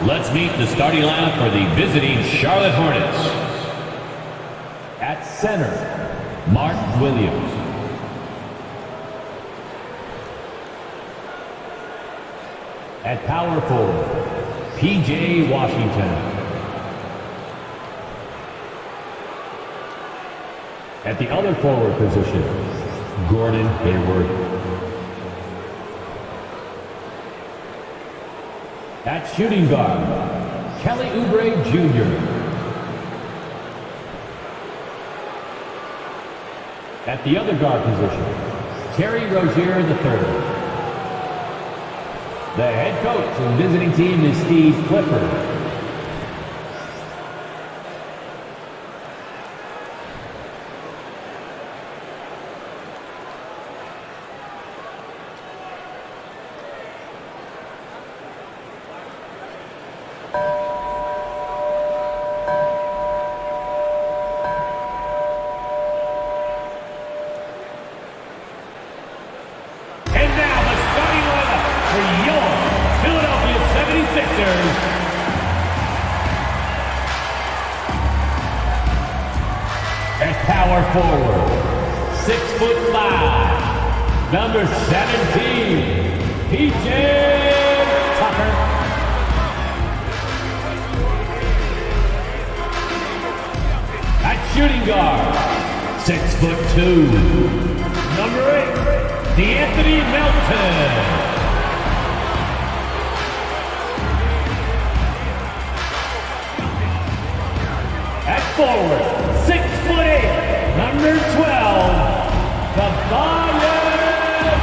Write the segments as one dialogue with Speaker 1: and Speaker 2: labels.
Speaker 1: Let's meet the starting lineup for the visiting Charlotte Hornets. At center, Mark Williams. At power forward, P.J. Washington. At the other forward position, Gordon Hayward. At shooting guard, Kelly Oubre Jr. At the other guard position, Terry Rozier III. The head coach and visiting team is Steve Clifford. At power forward, 6'5", number 17, P.J. Tucker. At shooting guard, 6'2", number 8, D'Anthony Melton. At forward, 6'8", number 12, Tobias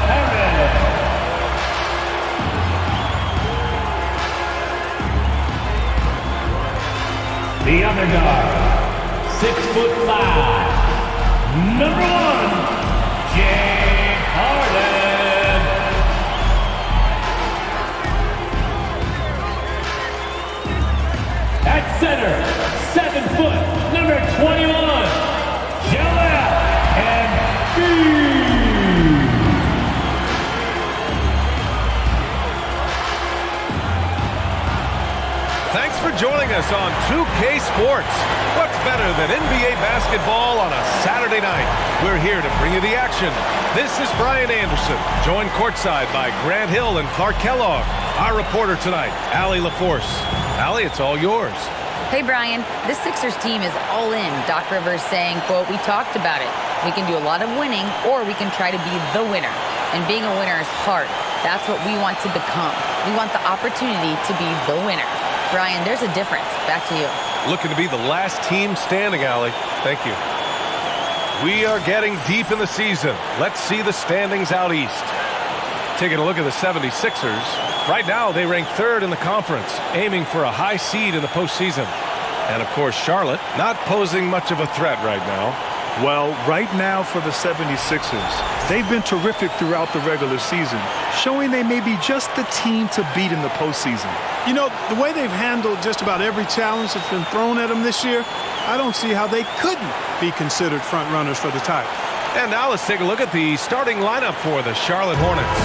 Speaker 1: Harris. The other guard, 6'5", number 1, James Harden. At center, 7 foot, number 21, Charlotte Hornets.
Speaker 2: Thanks for joining us on 2K Sports. What's better than NBA basketball on a Saturday night? We're here to bring you the action. This is Brian Anderson, joined courtside by Grant Hill and Clark Kellogg. Our reporter tonight, Allie LaForce. Allie, it's all yours.
Speaker 3: Hey, Brian, this Sixers team is all in. Doc Rivers saying, quote, "We talked about it. We can do a lot of winning, or we can try to be the winner. And being a winner is hard. That's what we want to become. We want the opportunity to be the winner." Brian, there's a difference. Back to you.
Speaker 2: Looking to be the last team standing, Allie. Thank you. We are getting deep in the season. Let's see the standings out east. Taking a look at the 76ers. Right now, they rank 3rd in the conference, aiming for a high seed in the postseason. And, of course, Charlotte not posing much of a threat right now.
Speaker 4: Well, right now for the 76ers, they've been terrific throughout the regular season, showing they may be just the team to beat in the postseason.
Speaker 5: You know, the way they've handled just about every challenge that's been thrown at them this year, I don't see how they couldn't be considered front runners for the title.
Speaker 2: And now let's take a look at the starting lineup for the Charlotte Hornets.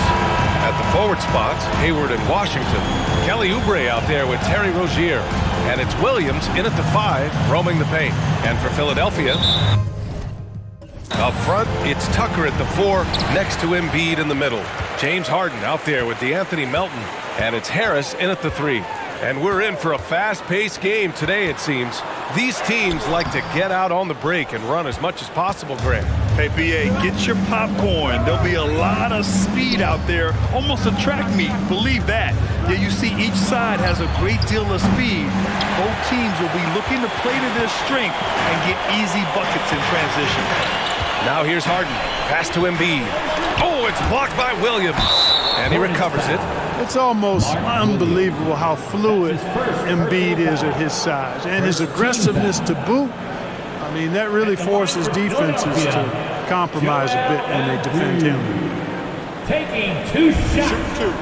Speaker 2: At the forward spots, Hayward and Washington. Kelly Oubre out there with Terry Rozier. And it's Williams in at the 5, roaming the paint. And for Philadelphia, up front, it's Tucker at the 4, next to Embiid in the middle. James Harden out there with D'Anthony Melton. And it's Harris in at the 3. And we're in for a fast-paced game today, it seems. These teams like to get out on the break and run as much as possible, Grant.
Speaker 4: Hey, BA, get your popcorn. There'll be a lot of speed out there, almost a track meet. Believe that. Yeah, you see each side has a great deal of speed. Both teams will be looking to play to their strength and get easy buckets in transition.
Speaker 2: Now here's Harden. Pass to Embiid. Oh, it's blocked by Williams. And he recovers it.
Speaker 5: It's almost unbelievable how fluid Embiid is at his size. And his aggressiveness to boot, I mean, that really forces defenses to compromise a bit when they defend him.
Speaker 1: Taking 2 shots.
Speaker 5: Shoot 2.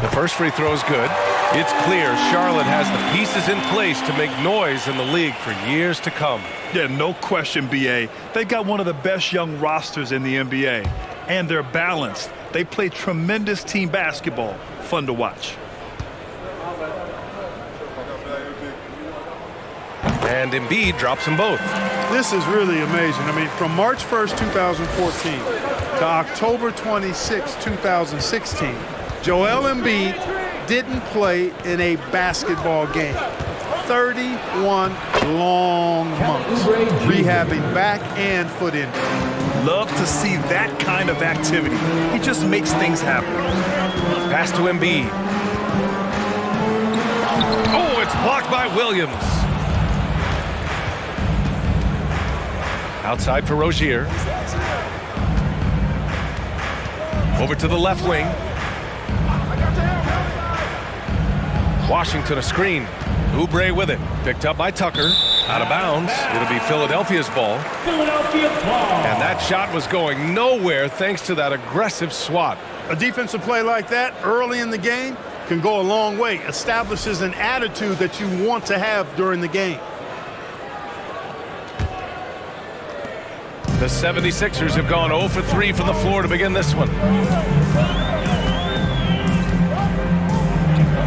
Speaker 2: The First free throw is good. It's clear Charlotte has the pieces in place to make noise in the league for years to come.
Speaker 4: Yeah, no question, B.A. They've got one of the best young rosters in the NBA. And they're balanced. They play tremendous team basketball. Fun to watch.
Speaker 2: And Embiid drops them both.
Speaker 5: This is really amazing. I mean, from March 1st, 2014 to October 26, 2016, Joel Embiid didn't play in a basketball game. 31 long months rehabbing back and foot injury.
Speaker 4: Love to see that kind of activity. He just makes things happen.
Speaker 2: Pass to Embiid. Oh, it's blocked by Williams. Outside for Rozier. Over to the left wing. Washington a screen. Oubre with it. Picked up by Tucker. Out of bounds. It'll be Philadelphia's ball.
Speaker 1: Philadelphia ball.
Speaker 2: And that shot was going nowhere thanks to that aggressive swat.
Speaker 5: A defensive play like that early in the game can go a long way. Establishes an attitude that you want to have during the game.
Speaker 2: The 76ers have gone 0 for 3 from the floor to begin this one.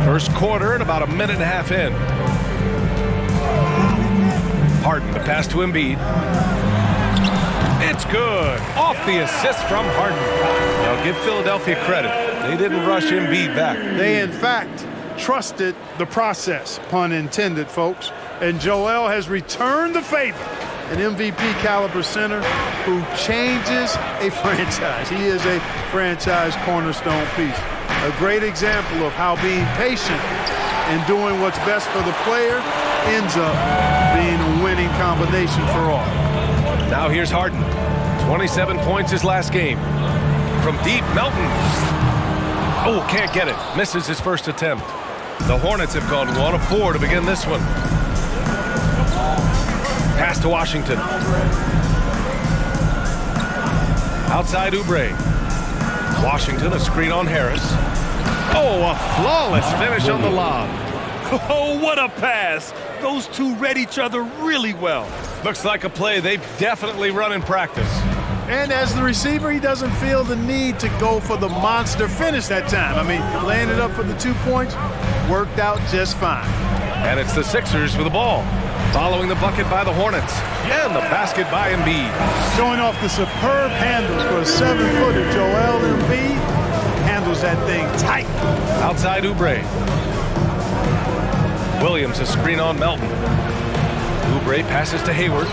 Speaker 2: First quarter and about a minute and a half in. Harden, the pass to Embiid. It's good. Off the assist from Harden. Now give Philadelphia credit. They didn't rush Embiid back.
Speaker 5: They, in fact, trusted the process, pun intended, folks. And Joel has returned the favor. An MVP caliber center who changes a franchise. He is a franchise cornerstone piece. A great example of how being patient and doing what's best for the player ends up being a winning combination for all.
Speaker 2: Now here's Harden. 27 points his last game. From deep, Melton. Oh, can't get it. Misses his first attempt. The Hornets have gone 1 of 4 to begin this one. Pass to Washington. Outside Oubre. Washington, a screen on Harris. Oh, a flawless finish on the lob.
Speaker 4: Oh, what a pass. Those two read each other really well.
Speaker 2: Looks like a play they've definitely run in practice.
Speaker 5: And as the receiver, he doesn't feel the need to go for the monster finish that time. I mean, laying it up for the 2 points worked out just fine.
Speaker 2: And it's the Sixers with the ball. Following the bucket by the Hornets. And the basket by Embiid.
Speaker 5: Showing off the superb handles for a 7-footer. Joel Embiid handles that thing tight.
Speaker 2: Outside Oubre. Williams a screen on Melton. Oubre passes to Hayward.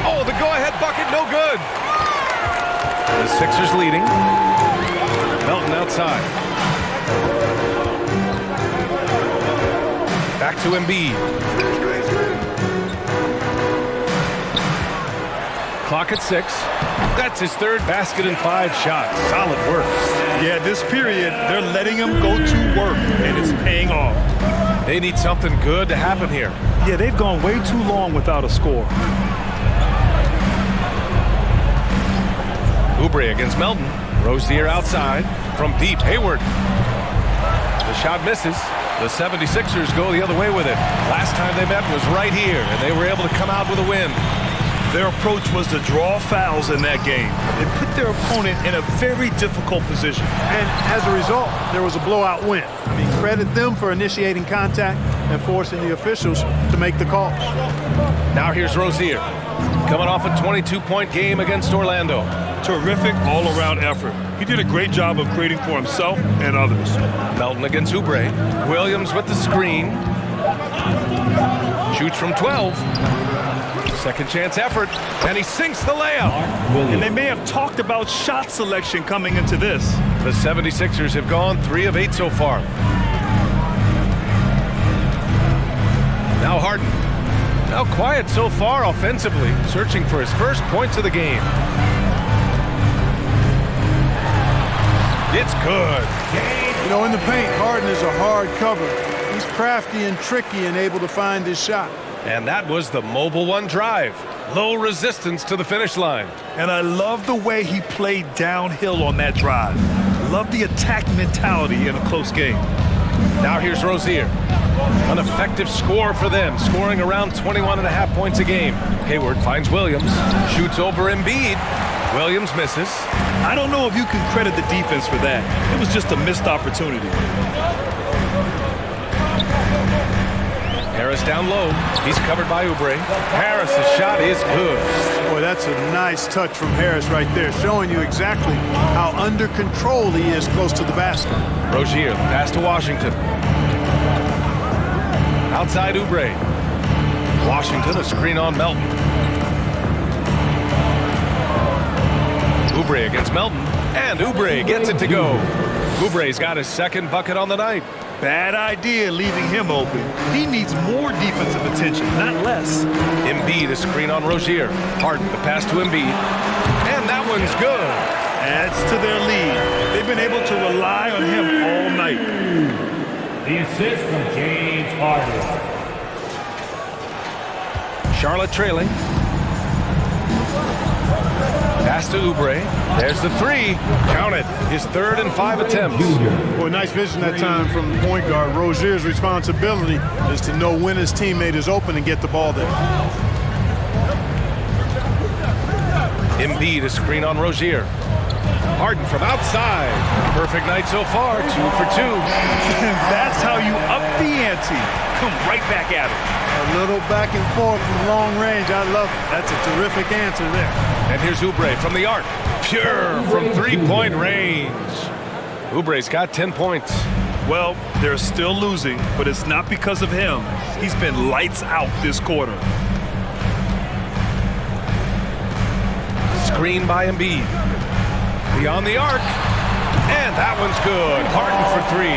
Speaker 2: Oh, the go-ahead bucket, no good. The Sixers leading. Melton outside. Back to Embiid. Clock at 6. That's his third basket in 5 shots. Solid work.
Speaker 4: Yeah, this period, they're letting him go to work, and it's paying off.
Speaker 2: They need something good to happen here.
Speaker 4: Yeah, they've gone way too long without a score.
Speaker 2: Oubre against Melton. Rozier outside. From deep, Hayward. The shot misses. The 76ers go the other way with it. Last time they met was right here, and they were able to come out with a win.
Speaker 4: Their approach was to draw fouls in that game. It put their opponent in a very difficult position.
Speaker 5: And as a result, there was a blowout win. I mean, credit them for initiating contact and forcing the officials to make the calls.
Speaker 2: Now here's Rozier. Coming off a 22-point game against Orlando.
Speaker 4: Terrific all-around effort. He did a great job of creating for himself and others.
Speaker 2: Melton against Oubre. Williams with the screen. Shoots from 12. Second chance effort, and he sinks the layup.
Speaker 4: And they may have talked about shot selection coming into this.
Speaker 2: The 76ers have gone 3 of 8 so far. Now Harden. Now quiet so far offensively, searching for his first points of the game. It's good.
Speaker 5: You know, in the paint, Harden is a hard cover. He's crafty and tricky and able to find his shot.
Speaker 2: And that was the mobile one drive. Low resistance to the finish line.
Speaker 4: And I love the way he played downhill on that drive. Love the attack mentality in a close game.
Speaker 2: Now here's Rozier. An effective score for them, scoring around 21.5 points a game. Hayward finds Williams, shoots over Embiid. Williams misses.
Speaker 4: I don't know if you can credit the defense for that. It was just a missed opportunity.
Speaker 2: Harris down low. He's covered by Oubre. Harris's shot is good.
Speaker 5: Boy, that's a nice touch from Harris right there, showing you exactly how under control he is close to the basket.
Speaker 2: Rozier, the pass to Washington. Outside Oubre. Washington, a screen on Melton. Oubre against Melton, and Oubre gets it to go. Oubre's got his second bucket on the night.
Speaker 4: Bad idea leaving him open. He needs more defensive attention, not less.
Speaker 2: Embiid, a screen on Rozier. Harden, the pass to Embiid. And that one's good.
Speaker 4: Adds to their lead. They've been able to rely on him all night.
Speaker 1: The assist from James Harden.
Speaker 2: Charlotte trailing. Pass to Oubre. There's the three. Count it. His 3rd and 5 attempts.
Speaker 5: Boy, nice vision that time from the point guard. Rozier's responsibility is to know when his teammate is open and get the ball there.
Speaker 2: Embiid, a screen on Rozier. Harden from outside. Perfect night so far. 2 for 2.
Speaker 4: That's how you up the ante. Come right back at him.
Speaker 5: A little back and forth from long range. I love it. That's a terrific answer there.
Speaker 2: And here's Oubre from the arc. Pure from 3-point range. Oubre's got 10 points.
Speaker 4: Well, they're still losing, but it's not because of him. He's been lights out this quarter.
Speaker 2: Screen by Embiid. Beyond the arc. And that one's good. Harden for 3.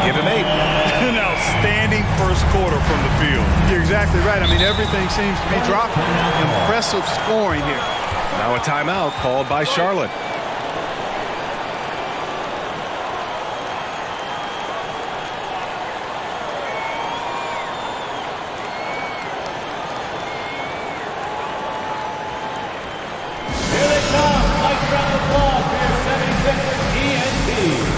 Speaker 2: Give him 8.
Speaker 4: An outstanding first quarter from the field.
Speaker 5: You're exactly right. I mean, everything seems to be dropping. Impressive scoring here.
Speaker 2: Now a timeout called by Charlotte.
Speaker 1: Here they come. Nice round of applause for your 76ers TNT.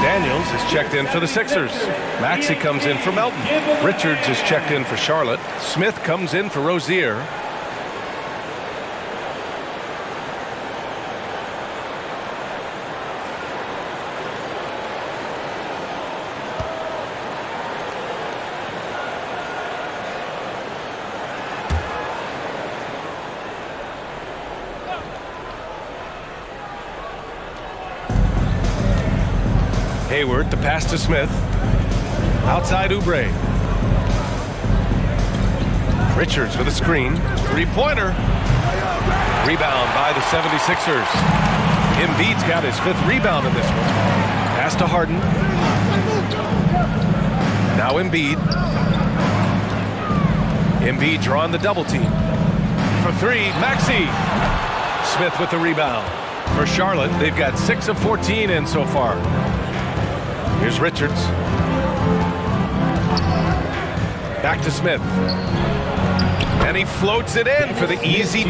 Speaker 2: Daniels is checked in for the Sixers. Maxey comes in for Melton. Richards is checked in for Charlotte. Smith comes in for Rozier. Hayward, the pass to Smith. Outside Oubre. Richards with a screen. Three-pointer. Rebound by the 76ers. Embiid's got his 5th rebound in this one. Pass to Harden. Now Embiid. Embiid drawing the double team. For 3, Maxey. Smith with the rebound. For Charlotte, they've got 6 of 14 in so far. Here's Richards. Back to Smith. And he floats it in for the easy 2.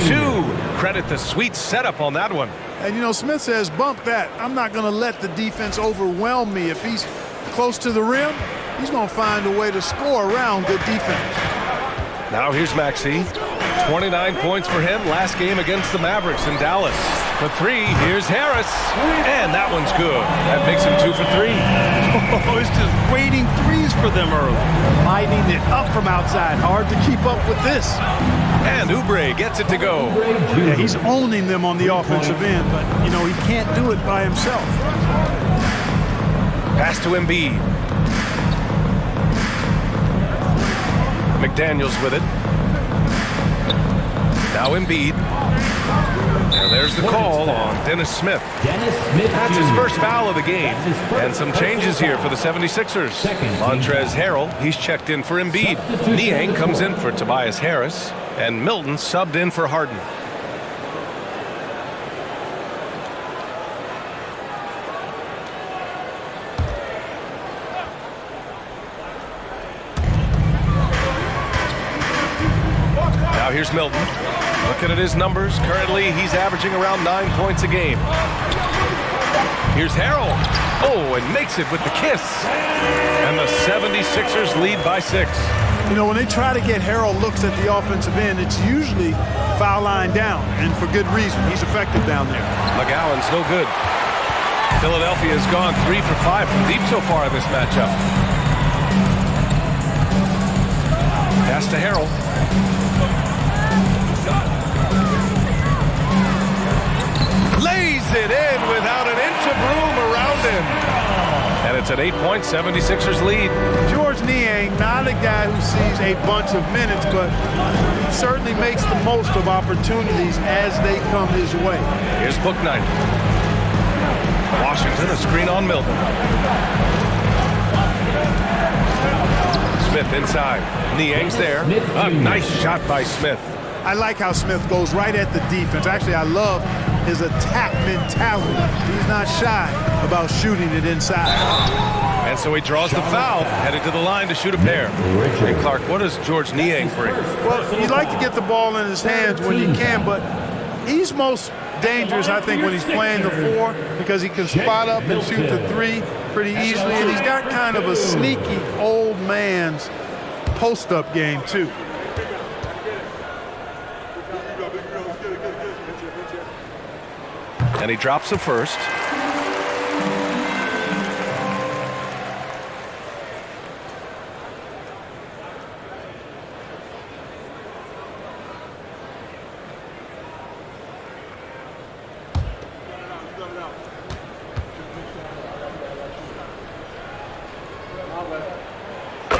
Speaker 2: Credit the sweet setup on that one.
Speaker 5: And, you know, Smith says, bump that. I'm not going to let the defense overwhelm me. If he's close to the rim, he's going to find a way to score around good defense.
Speaker 2: Now here's Maxey. 29 points for him last game against the Mavericks in Dallas. For three, here's Harris. And that one's good. That makes him 2 for 3.
Speaker 4: Oh, it's just waiting threes for them early.
Speaker 5: Lighting it up from outside. Hard to keep up with this.
Speaker 2: And Oubre gets it to go.
Speaker 5: Yeah, he's owning them on the offensive end, but, you know, he can't do it by himself.
Speaker 2: Pass to Embiid. McDaniels with it. Now Embiid. And there's the call on Dennis Smith. That's his first foul of the game. And some changes here for the 76ers. Montrezl Harrell, he's checked in for Embiid. Niang comes in for Tobias Harris. And Milton subbed in for Harden. Now here's Milton. Looking at his numbers, currently he's averaging around 9 points a game. Here's Harrell. Oh, and makes it with the kiss. And the 76ers lead by 6.
Speaker 5: You know, when they try to get Harrell looks at the offensive end, it's usually foul line down, and for good reason. He's effective down there.
Speaker 2: McGowan's no good. Philadelphia has gone 3 for 5 from deep so far in this matchup. Pass to Harrell. Lays it in without an inch of room around him. And it's an 8-point 76ers lead.
Speaker 5: George Niang, not a guy who sees a bunch of minutes, but he certainly makes the most of opportunities as they come his way.
Speaker 2: Here's Bouknight. Washington, a screen on Milton. Smith inside. Niang's there. A nice shot by Smith.
Speaker 5: I like how Smith goes right at the defense. Actually, I love his attack mentality. He's not shy about shooting it inside.
Speaker 2: And so he draws the foul, headed to the line to shoot a pair. And Clark, what does George Niang bring?
Speaker 5: Well, you like to get the ball in his hands when you can, but he's most dangerous, I think, when he's playing the 4 because he can spot up and shoot the 3 pretty easily. And he's got kind of a sneaky old man's post-up game, too.
Speaker 2: And he drops the first.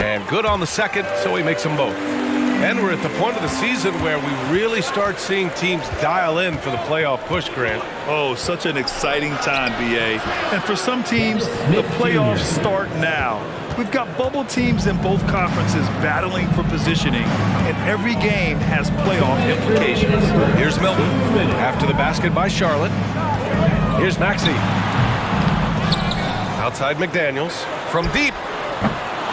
Speaker 2: And good on the second, so he makes them both. And we're at the point of the season where we really start seeing teams dial in for the playoff push, Grant.
Speaker 4: Oh, such an exciting time, BA. And for some teams, the playoffs start now. We've got bubble teams in both conferences battling for positioning, and every game has playoff implications.
Speaker 2: Here's Milton after the basket by Charlotte. Here's Maxey. Outside McDaniels from deep.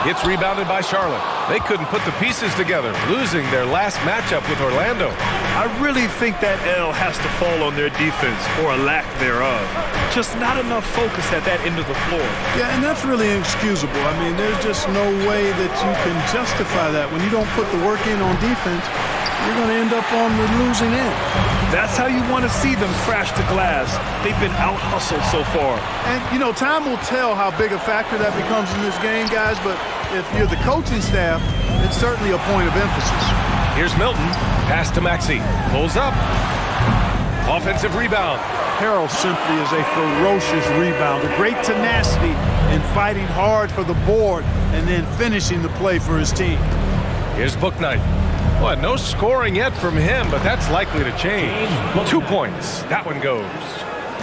Speaker 2: Gets rebounded by Charlotte. They couldn't put the pieces together, losing their last matchup with Orlando.
Speaker 4: I really think that L has to fall on their defense, or a lack thereof. Just not enough focus at that end of the floor.
Speaker 5: Yeah, and that's really inexcusable. I mean, there's just no way that you can justify that. When you don't put the work in on defense, you're going to end up on the losing end.
Speaker 4: That's how you want to see them crash the glass. They've been out-hustled so far.
Speaker 5: And, you know, time will tell how big a factor that becomes in this game, guys, but if you're the coaching staff, it's certainly a point of emphasis.
Speaker 2: Here's Milton. Pass to Maxey. Pulls up. Offensive rebound.
Speaker 5: Harrell simply is a ferocious rebounder. Great tenacity in fighting hard for the board and then finishing the play for his team.
Speaker 2: Here's Bouknight. Well, no scoring yet from him, but that's likely to change. 2 points. That one goes.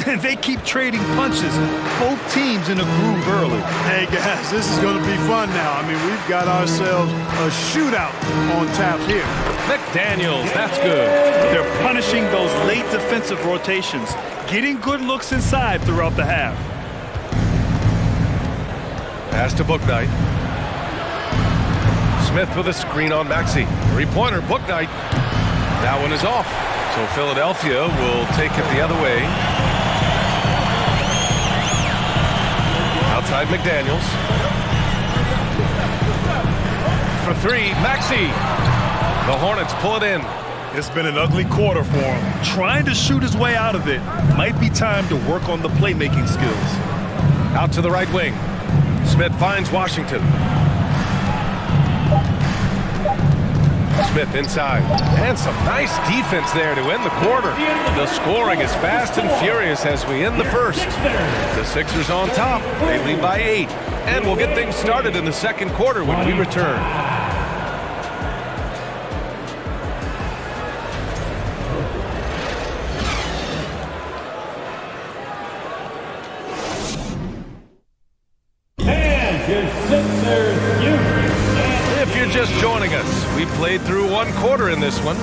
Speaker 4: And they keep trading punches. Both teams in a groove early.
Speaker 5: Hey, guys, this is going to be fun now. I mean, we've got ourselves a shootout on tap here.
Speaker 2: McDaniels, that's good.
Speaker 4: They're punishing those late defensive rotations, getting good looks inside throughout the half.
Speaker 2: Pass to Bouknight. Smith with a screen on Maxey. Three-pointer, Bouknight. That one is off. So Philadelphia will take it the other way. Outside McDaniels. For 3, Maxey. The Hornets pull it in.
Speaker 4: It's been an ugly quarter for him. Trying to shoot his way out of it. Might be time to work on the playmaking skills.
Speaker 2: Out to the right wing. Smith finds Washington. Smith inside. And some nice defense there to end the quarter. The scoring is fast and furious as we end the first. The Sixers on top. They lead by 8. And we'll get things started in the second quarter when we return. If you're just joining us, we played through one quarter in this one.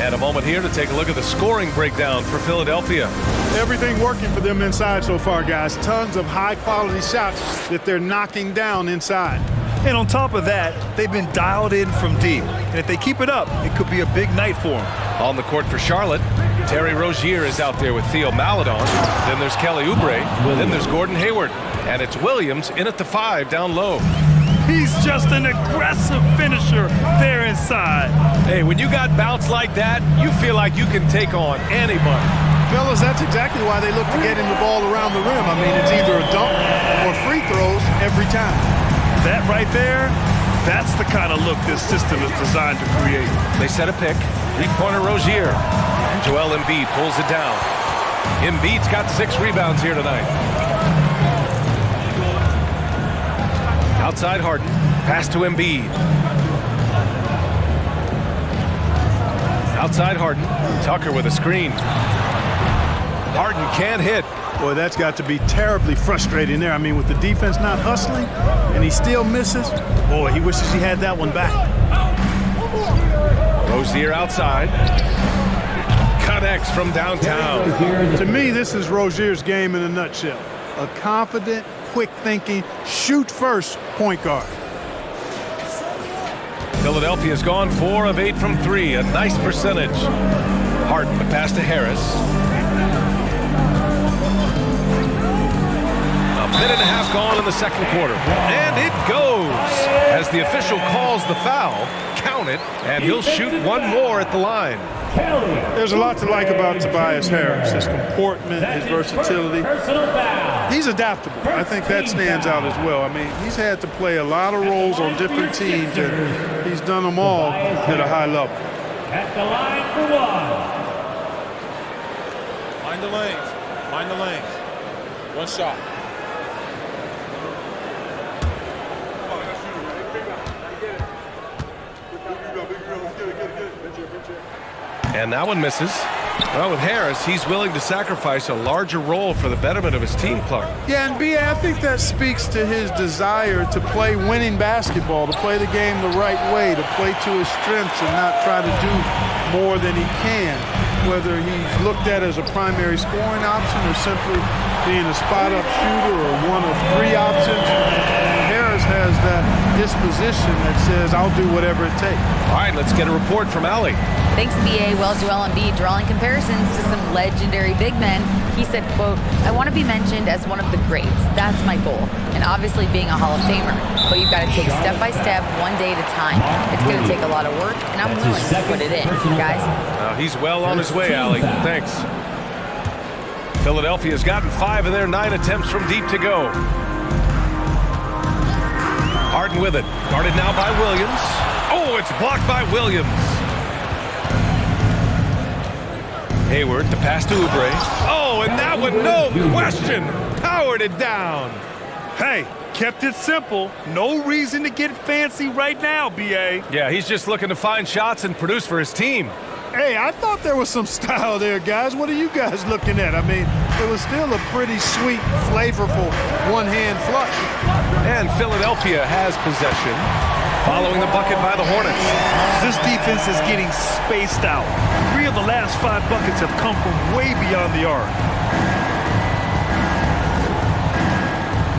Speaker 2: And a moment here to take a look at the scoring breakdown for Philadelphia.
Speaker 5: Everything working for them inside so far, guys. Tons of high-quality shots that they're knocking down inside.
Speaker 4: And on top of that, they've been dialed in from deep. And if they keep it up, it could be a big night for them.
Speaker 2: On the court for Charlotte, Terry Rozier is out there with Theo Maledon. Then there's Kelly Oubre. Then there's Gordon Hayward. And it's Williams in at the 5 down low.
Speaker 4: He's just an aggressive finisher there inside.
Speaker 2: Hey, when you got bounce like that, you feel like you can take on anybody.
Speaker 5: Fellas, that's exactly why they look to get him the ball around the rim. I mean, it's either a dunk or free throws every time.
Speaker 4: That right there, that's the kind of look this system is designed to create.
Speaker 2: They set a pick. Three-pointer Rozier. And Joel Embiid pulls it down. Embiid's got 6 rebounds here tonight. Outside Harden. Pass to Embiid. Outside Harden. Tucker with a screen. Harden can't hit.
Speaker 5: Boy, that's got to be terribly frustrating there. I mean, with the defense not hustling and he still misses, boy, he wishes he had that one back.
Speaker 2: Rozier outside. Connects from downtown.
Speaker 5: To me, this is Rozier's game in a nutshell. A confident, quick-thinking, shoot-first point guard.
Speaker 2: Philadelphia's gone 4 of 8 from 3. A nice percentage. Harden, the pass to Harris. A minute and a half gone in the second quarter. And it goes. As the official calls the foul, count it, and he'll shoot one more at the line.
Speaker 5: There's a lot to like about Tobias Harris. His comportment, his versatility. He's adaptable. I think that stands out as well. I mean, he's had to play a lot of roles on different teams, and he's done them all at a high level.
Speaker 1: At the line for 1.
Speaker 6: Mind the lanes. Mind the lanes. One shot.
Speaker 2: And that one misses. Well, with Harris, he's willing to sacrifice a larger role for the betterment of his team, Clark.
Speaker 5: Yeah, and B.A., I think that speaks to his desire to play winning basketball, to play the game the right way, to play to his strengths and not try to do more than he can, whether he's looked at as a primary scoring option or simply being a spot-up shooter or one of 3 options. Harris has that disposition that says, I'll do whatever it takes.
Speaker 2: All right, let's get a report from Allie.
Speaker 3: Thanks, BA. Well, Joel Embiid drawing comparisons to some legendary big men. He said, quote, I want to be mentioned as one of the greats. That's my goal. And obviously being a Hall of Famer. But you've got to take step by step, one day at a time. It's going to take a lot of work, and I'm willing to put it in, guys.
Speaker 2: He's well on his way, Allie. Thanks. Philadelphia's gotten 5 of their 9 attempts from deep to go. Harden with it. Guarded now by Williams. Oh, it's blocked by Williams. Hayward, the pass to Oubre. Oh, and that one, no question, powered it down.
Speaker 4: Hey, kept it simple. No reason to get fancy right now, B.A.
Speaker 2: Yeah, he's just looking to find shots and produce for his team.
Speaker 5: Hey, I thought there was some style there, guys. What are you guys looking at? I mean, it was still a pretty sweet, flavorful one-hand flush.
Speaker 2: And Philadelphia has possession, following the bucket by the Hornets.
Speaker 4: This defense is getting spaced out. 3 of the last 5 buckets have come from way beyond the arc.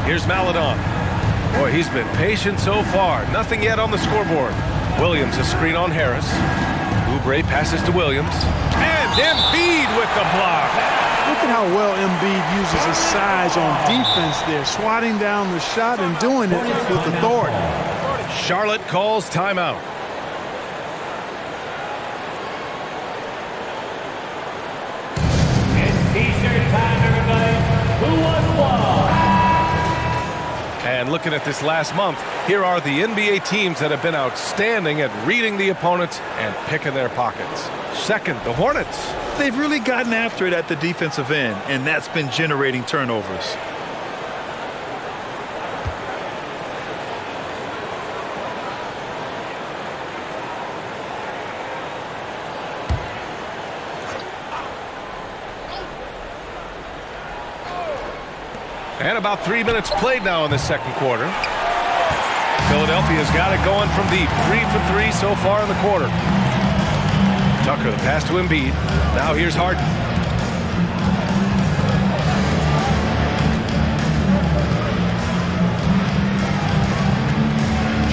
Speaker 2: Here's Maledon. Boy, he's been patient so far. Nothing yet on the scoreboard. Williams a screen on Harris. Oubre passes to Williams. And Embiid with the block.
Speaker 5: Look at how well Embiid uses his size on defense there, swatting down the shot and doing it with authority.
Speaker 2: Charlotte calls timeout. And looking at this last month, here are the NBA teams that have been outstanding at reading the opponents and picking their pockets. Second, the Hornets.
Speaker 4: They've really gotten after it at the defensive end, and that's been generating turnovers.
Speaker 2: And about 3 minutes played now in the second quarter. Philadelphia's got it going from deep. 3 for 3 so far in the quarter. Tucker, the pass to Embiid. Now here's Harden.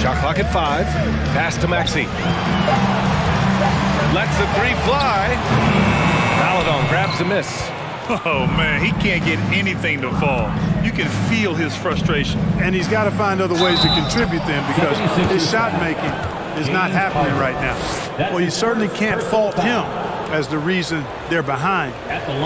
Speaker 2: Shot clock at 5. Pass to Maxey. Lets the three fly. Maladon grabs the miss.
Speaker 4: Oh, man, he can't get anything to fall. You can feel his frustration.
Speaker 5: And he's got to find other ways to contribute then because his shot making is not happening right now. Well, you certainly can't fault him as the reason they're behind.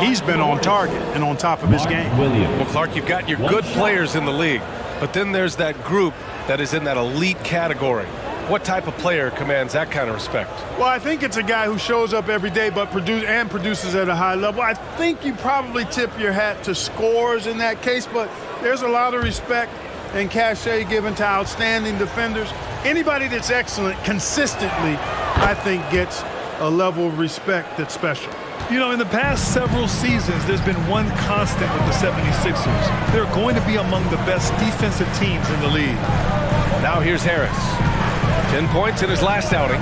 Speaker 5: He's been on target and on top of his game.
Speaker 2: Well, Clark, you've got your good players in the league, but then there's that group that is in that elite category. What type of player commands that kind of respect?
Speaker 5: Well, I think it's a guy who shows up every day but produces at a high level. I think you probably tip your hat to scores in that case, but there's a lot of respect and cachet given to outstanding defenders. Anybody that's excellent consistently, I think, gets a level of respect that's special.
Speaker 4: You know, in the past several seasons, there's been one constant with the 76ers. They're going to be among the best defensive teams in the league.
Speaker 2: Now here's Harris. 10 points in his last outing.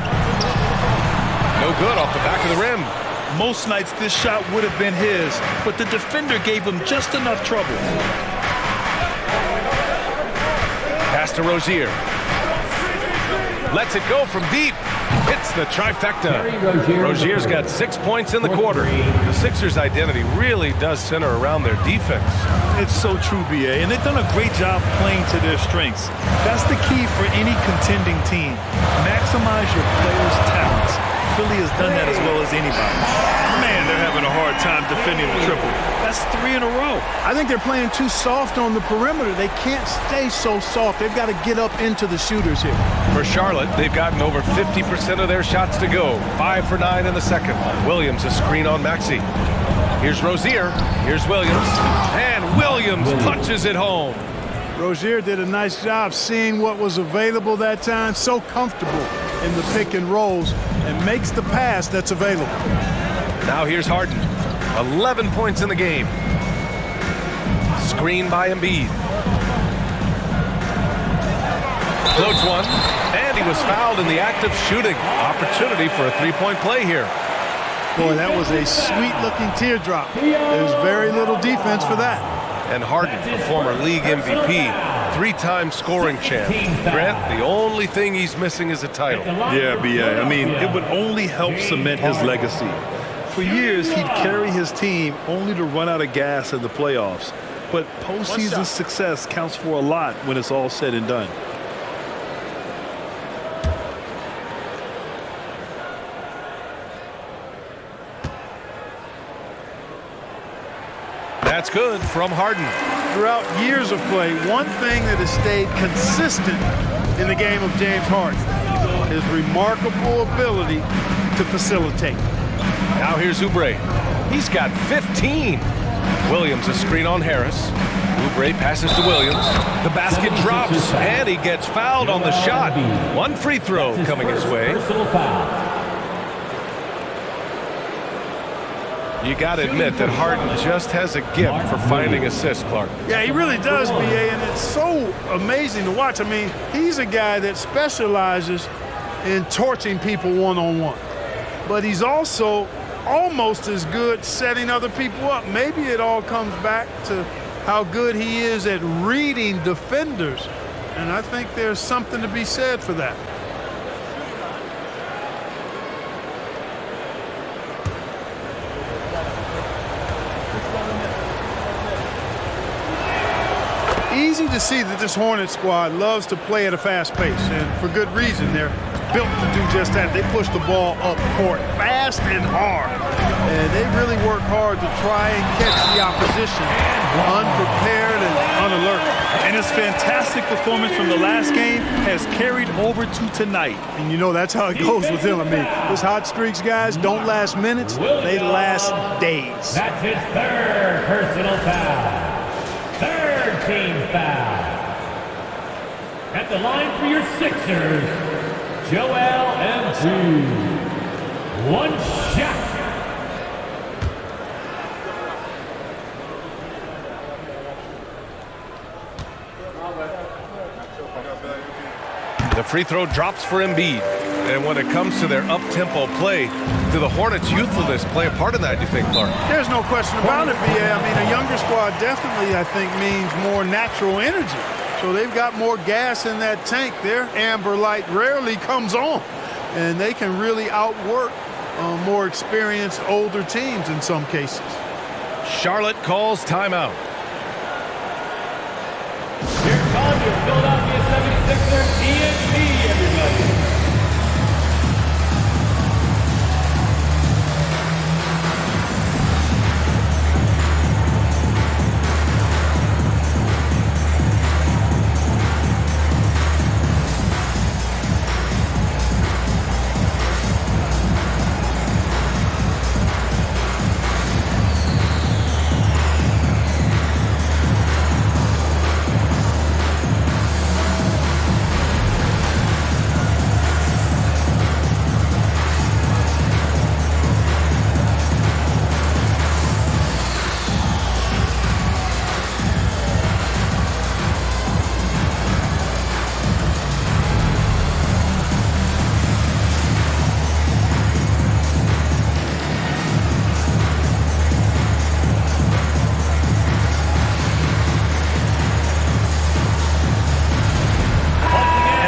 Speaker 2: No good off the back of the rim.
Speaker 4: Most nights this shot would have been his, but the defender gave him just enough trouble.
Speaker 2: Pass to Rozier. Lets it go from deep. Hits the trifecta. Rozier's got 6 points in the quarter. The Sixers' identity really does center around their defense.
Speaker 4: It's so true, B.A., and they've done a great job playing to their strengths. That's the key for any contending team. Maximize your players' talents. Philly has done that as well as anybody. Man, they're having a hard time defending the triple. That's 3 in a row.
Speaker 5: I think they're playing too soft on the perimeter. They can't stay so soft. They've got to get up into the shooters here.
Speaker 2: For Charlotte, they've gotten over 50% of their shots to go. 5 for 9 in the second. Williams a screen on Maxey. Here's Rozier. Here's Williams. And Williams punches it home.
Speaker 5: Rozier did a nice job seeing what was available that time. So comfortable in the pick and rolls and makes the pass that's available.
Speaker 2: Now here's Harden. 11 points in the game. Screen by Embiid. Floats one. And he was fouled in the act of shooting. Opportunity for a three-point play here.
Speaker 5: Boy, that was a sweet-looking teardrop. There's very little defense for that.
Speaker 2: And Harden, a former league MVP, 3-time scoring champ. Grant, the only thing he's missing is a title.
Speaker 4: Yeah, B.A. I mean, it would only help cement his legacy. For years, he'd carry his team only to run out of gas in the playoffs. But postseason success counts for a lot when it's all said and done.
Speaker 2: That's good from Harden.
Speaker 5: Throughout years of play, one thing that has stayed consistent in the game of James Harden is remarkable ability to facilitate.
Speaker 2: Now here's Oubre. He's got 15. Williams a screen on Harris. Oubre passes to Williams. The basket drops, and he gets fouled on the shot. One free throw coming his way. You got to admit that Harden just has a gift for finding assists, Clark.
Speaker 5: Yeah, he really does, B.A., and it's so amazing to watch. I mean, he's a guy that specializes in torching people one-on-one. But he's also almost as good setting other people up. Maybe it all comes back to how good he is at reading defenders. And I think there's something to be said for that. Easy to see that this Hornets squad loves to play at a fast pace, and for good reason. They're built to do just that. They push the ball up court fast and hard. and they really work hard to try and catch the opposition unprepared and unalert.
Speaker 4: And his fantastic performance from the last game has carried over to tonight.
Speaker 5: And you know that's how it goes with him. I mean, those hot streaks, guys, don't last minutes, they last days.
Speaker 1: That's his third personal foul. Third team foul. At the line for your Sixers, Joel Embiid. One shot.
Speaker 2: The free throw drops for Embiid. And when it comes to their up-tempo play, do the Hornets' youthfulness play a part in that, you think, Clark?
Speaker 5: There's no question about it, B.A. I mean, a younger squad definitely, I think, means more natural energy. So they've got more gas in that tank. Their amber light rarely comes on. And they can really outwork more experienced, older teams in some cases.
Speaker 2: Charlotte calls timeout.
Speaker 1: Here comes your Philadelphia 76ers ENT, everybody.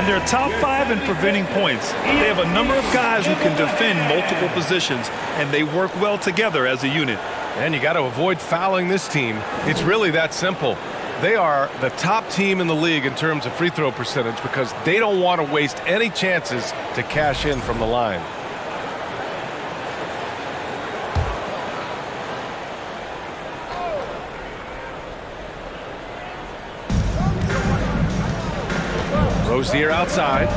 Speaker 4: They're top 5 in preventing points. They have a number of guys who can defend multiple positions, and they work well together as a unit.
Speaker 2: And you got to avoid fouling this team. It's really that simple. They are the top team in the league in terms of free throw percentage because they don't want to waste any chances to cash in from the line. Rozier outside.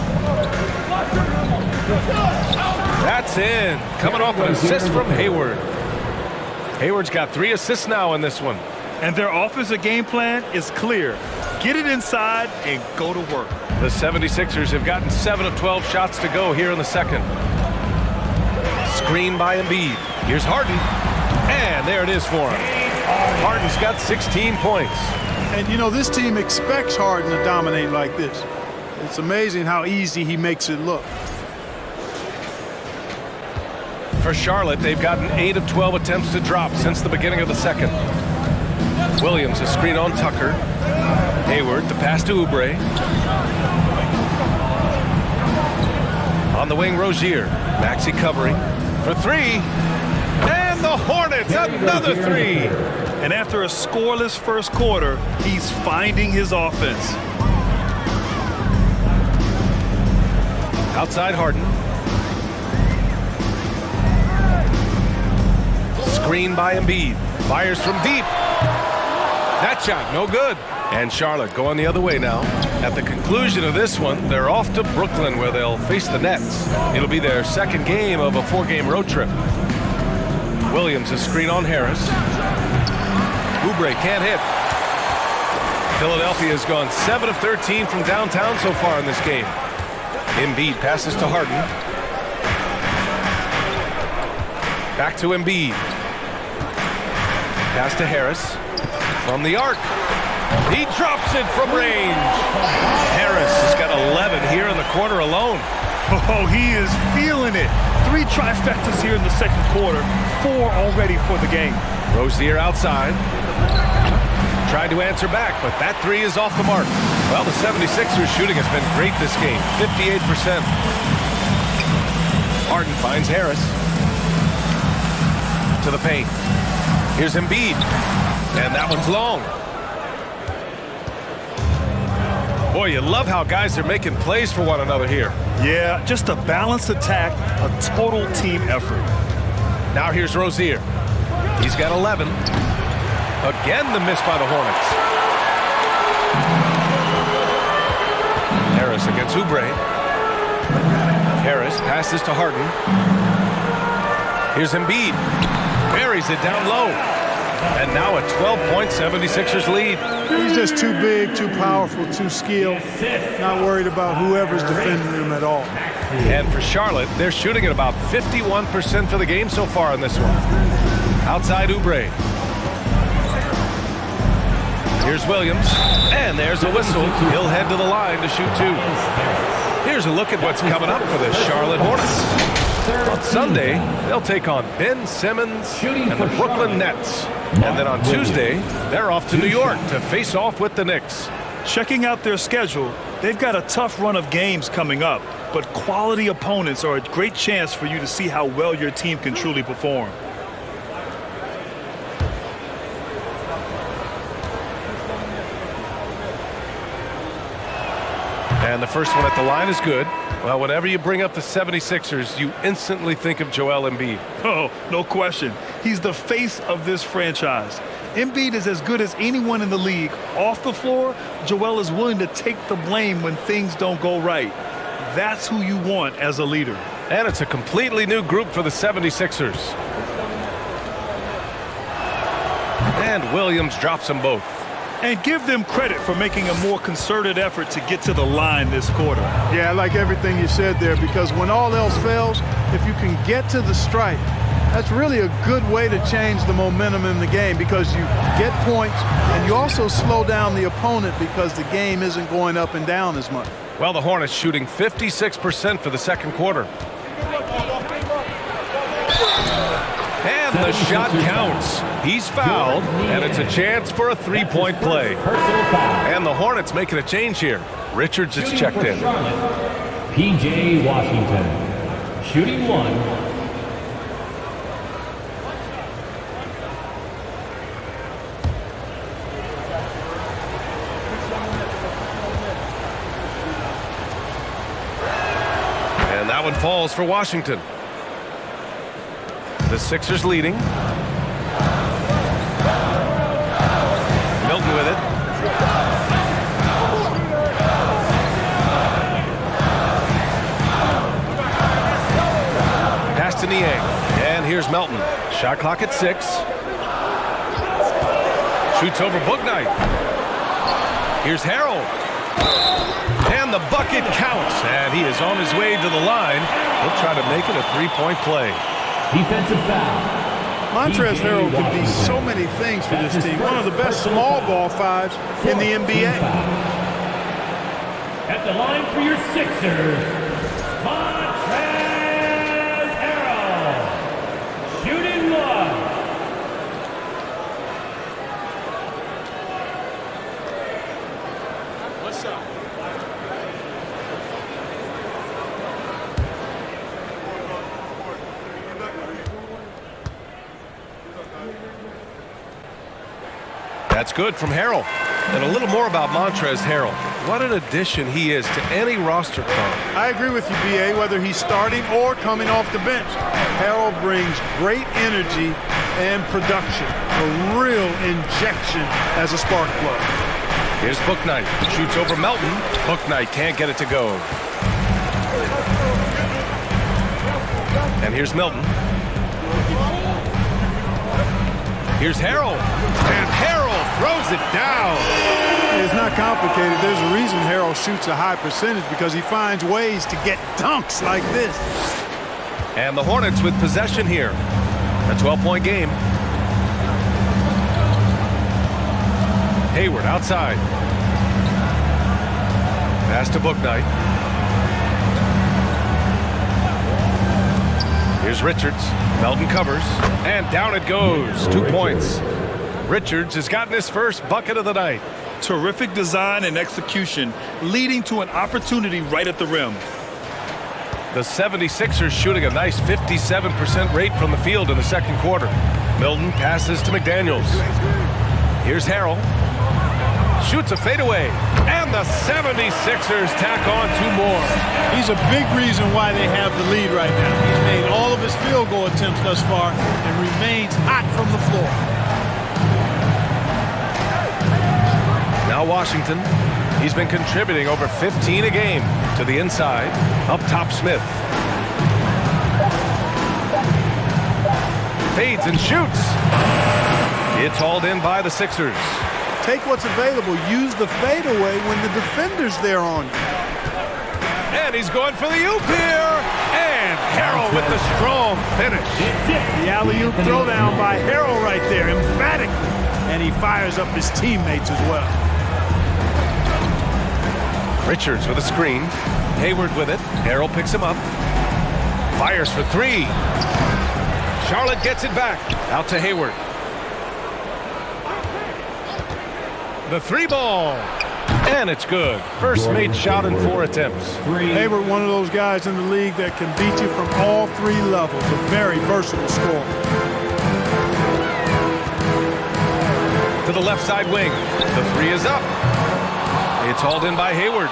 Speaker 2: That's in. Coming off an assist from Hayward. Hayward's got 3 assists now in this one.
Speaker 4: And their offensive game plan is clear. Get it inside and go to work.
Speaker 2: The 76ers have gotten 7 of 12 shots to go here in the second. Screen by Embiid. Here's Harden. And there it is for him. Harden's got 16 points.
Speaker 5: And, you know, this team expects Harden to dominate like this. It's amazing how easy he makes it look.
Speaker 2: For Charlotte, they've gotten 8 of 12 attempts to drop since the beginning of the second. Williams, a screen on Tucker. Hayward, the pass to Oubre. On the wing, Rozier. Maxey covering for 3. And the Hornets, another 3.
Speaker 4: And after a scoreless first quarter, he's finding his offense.
Speaker 2: Outside Harden. Screen by Embiid. Fires from deep. That shot, no good. And Charlotte going the other way now. At the conclusion of this one, they're off to Brooklyn where they'll face the Nets. It'll be their second game of a 4-game road trip. Williams, a screen on Harris. Oubre can't hit. Philadelphia has gone 7 of 13 from downtown so far in this game. Embiid passes to Harden. Back to Embiid. Pass to Harris. From the arc. He drops it from range. Harris has got 11 here in the quarter alone.
Speaker 4: Oh, he is feeling it. 3 trifectas here in the second quarter. 4 already for the game.
Speaker 2: Rozier outside. Tried to answer back, but that 3 is off the mark. Well, the 76ers shooting has been great this game, 58%. Harden finds Harris. To the paint. Here's Embiid. And that one's long. Boy, you love how guys are making plays for one another here.
Speaker 4: Yeah, just a balanced attack, a total team effort.
Speaker 2: Now here's Rozier. He's got 11. Again, the miss by the Hornets. Harris against Oubre. Harris passes to Harden. Here's Embiid. Buries it down low. And now a 12-point 76ers lead.
Speaker 5: He's just too big, too powerful, too skilled. Not worried about whoever's defending him at all.
Speaker 2: And for Charlotte, they're shooting at about 51% for the game so far in this one. Outside Oubre. Here's Williams. And there's a whistle. He'll head to the line to shoot two. Here's a look at what's coming up for the Charlotte Hornets. On Sunday, they'll take on Ben Simmons and the Brooklyn Nets. And then on Tuesday, they're off to New York to face off with the Knicks.
Speaker 4: Checking out their schedule, they've got a tough run of games coming up, but quality opponents are a great chance for you to see how well your team can truly perform.
Speaker 2: And the first one at the line is good. Well, whenever you bring up the 76ers, you instantly think of Joel Embiid.
Speaker 4: Oh, no question. He's the face of this franchise. Embiid is as good as anyone in the league. Off the floor, Joel is willing to take the blame when things don't go right. That's who you want as a leader.
Speaker 2: And it's a completely new group for the 76ers. And Williams drops them both.
Speaker 4: And give them credit for making a more concerted effort to get to the line this quarter.
Speaker 5: Yeah, I like everything you said there, because when all else fails, if you can get to the stripe, that's really a good way to change the momentum in the game, because you get points and you also slow down the opponent because the game isn't going up and down as much.
Speaker 2: Well, the Hornets shooting 56% for the second quarter. And the shot counts. He's fouled, and it's a chance for a three-point play. And the Hornets making a change here. Richards is checked in.
Speaker 1: P.J. Washington, shooting one.
Speaker 2: And that one falls for Washington. The Sixers leading. Milton with it. Pass to Niang. And here's Melton. Shot clock at 6. Shoots over Bouknight. Here's Harrell. And the bucket counts. And he is on his way to the line. He'll try to make it a three-point play.
Speaker 1: Defensive foul.
Speaker 5: Montrezl Harrell could be so many things for this team. One of the best small ball fives in the NBA.
Speaker 1: At the line for your Sixers, Montrezl Harrell, shooting one.
Speaker 6: One shot.
Speaker 2: That's good from Harrell. And a little more about Montrezl Harrell. What an addition he is to any roster card.
Speaker 5: I agree with you, B.A., whether he's starting or coming off the bench. Harrell brings great energy and production. A real injection as a spark plug.
Speaker 2: Here's Bouknight. Shoots over Melton. Bouknight can't get it to go. And here's Melton. Here's Harrell. And Harrell throws it down.
Speaker 5: It's not complicated. There's a reason Harrell shoots a high percentage, because he finds ways to get dunks like this.
Speaker 2: And the Hornets with possession here. A 12-point game. Hayward outside. Pass to Bouknight. Here's Richards. Melton covers. And down it goes. 2 points. Richards has gotten his first bucket of the night.
Speaker 4: Terrific design and execution, leading to an opportunity right at the rim.
Speaker 2: The 76ers shooting a nice 57% rate from the field in the second quarter. Milton passes to McDaniels. Here's Harrell. shoots a fadeaway. And the 76ers tack on 2 more.
Speaker 5: He's a big reason why they have the lead right now. He's made all of his field goal attempts thus far and remains hot from the floor.
Speaker 2: Now Washington. He's been contributing over 15 a game. To the inside. Up top, Smith. Fades and shoots. It's hauled in by the Sixers.
Speaker 5: Take what's available. Use the fadeaway when the defender's there on you.
Speaker 2: And he's going for the oop here. And Harrell with the strong finish.
Speaker 5: The alley-oop throwdown by Harrell right there, emphatically. And he fires up his teammates as well.
Speaker 2: Richards with a screen. Hayward with it. Harrell picks him up. Fires for 3. Charlotte gets it back. Out to Hayward. The 3 ball. And it's good. First made shot in 4 attempts.
Speaker 5: Hayward, one of those guys in the league that can beat you from all 3 levels. A very versatile scorer.
Speaker 2: To the left side wing. The 3 is up. It's hauled in by Hayward.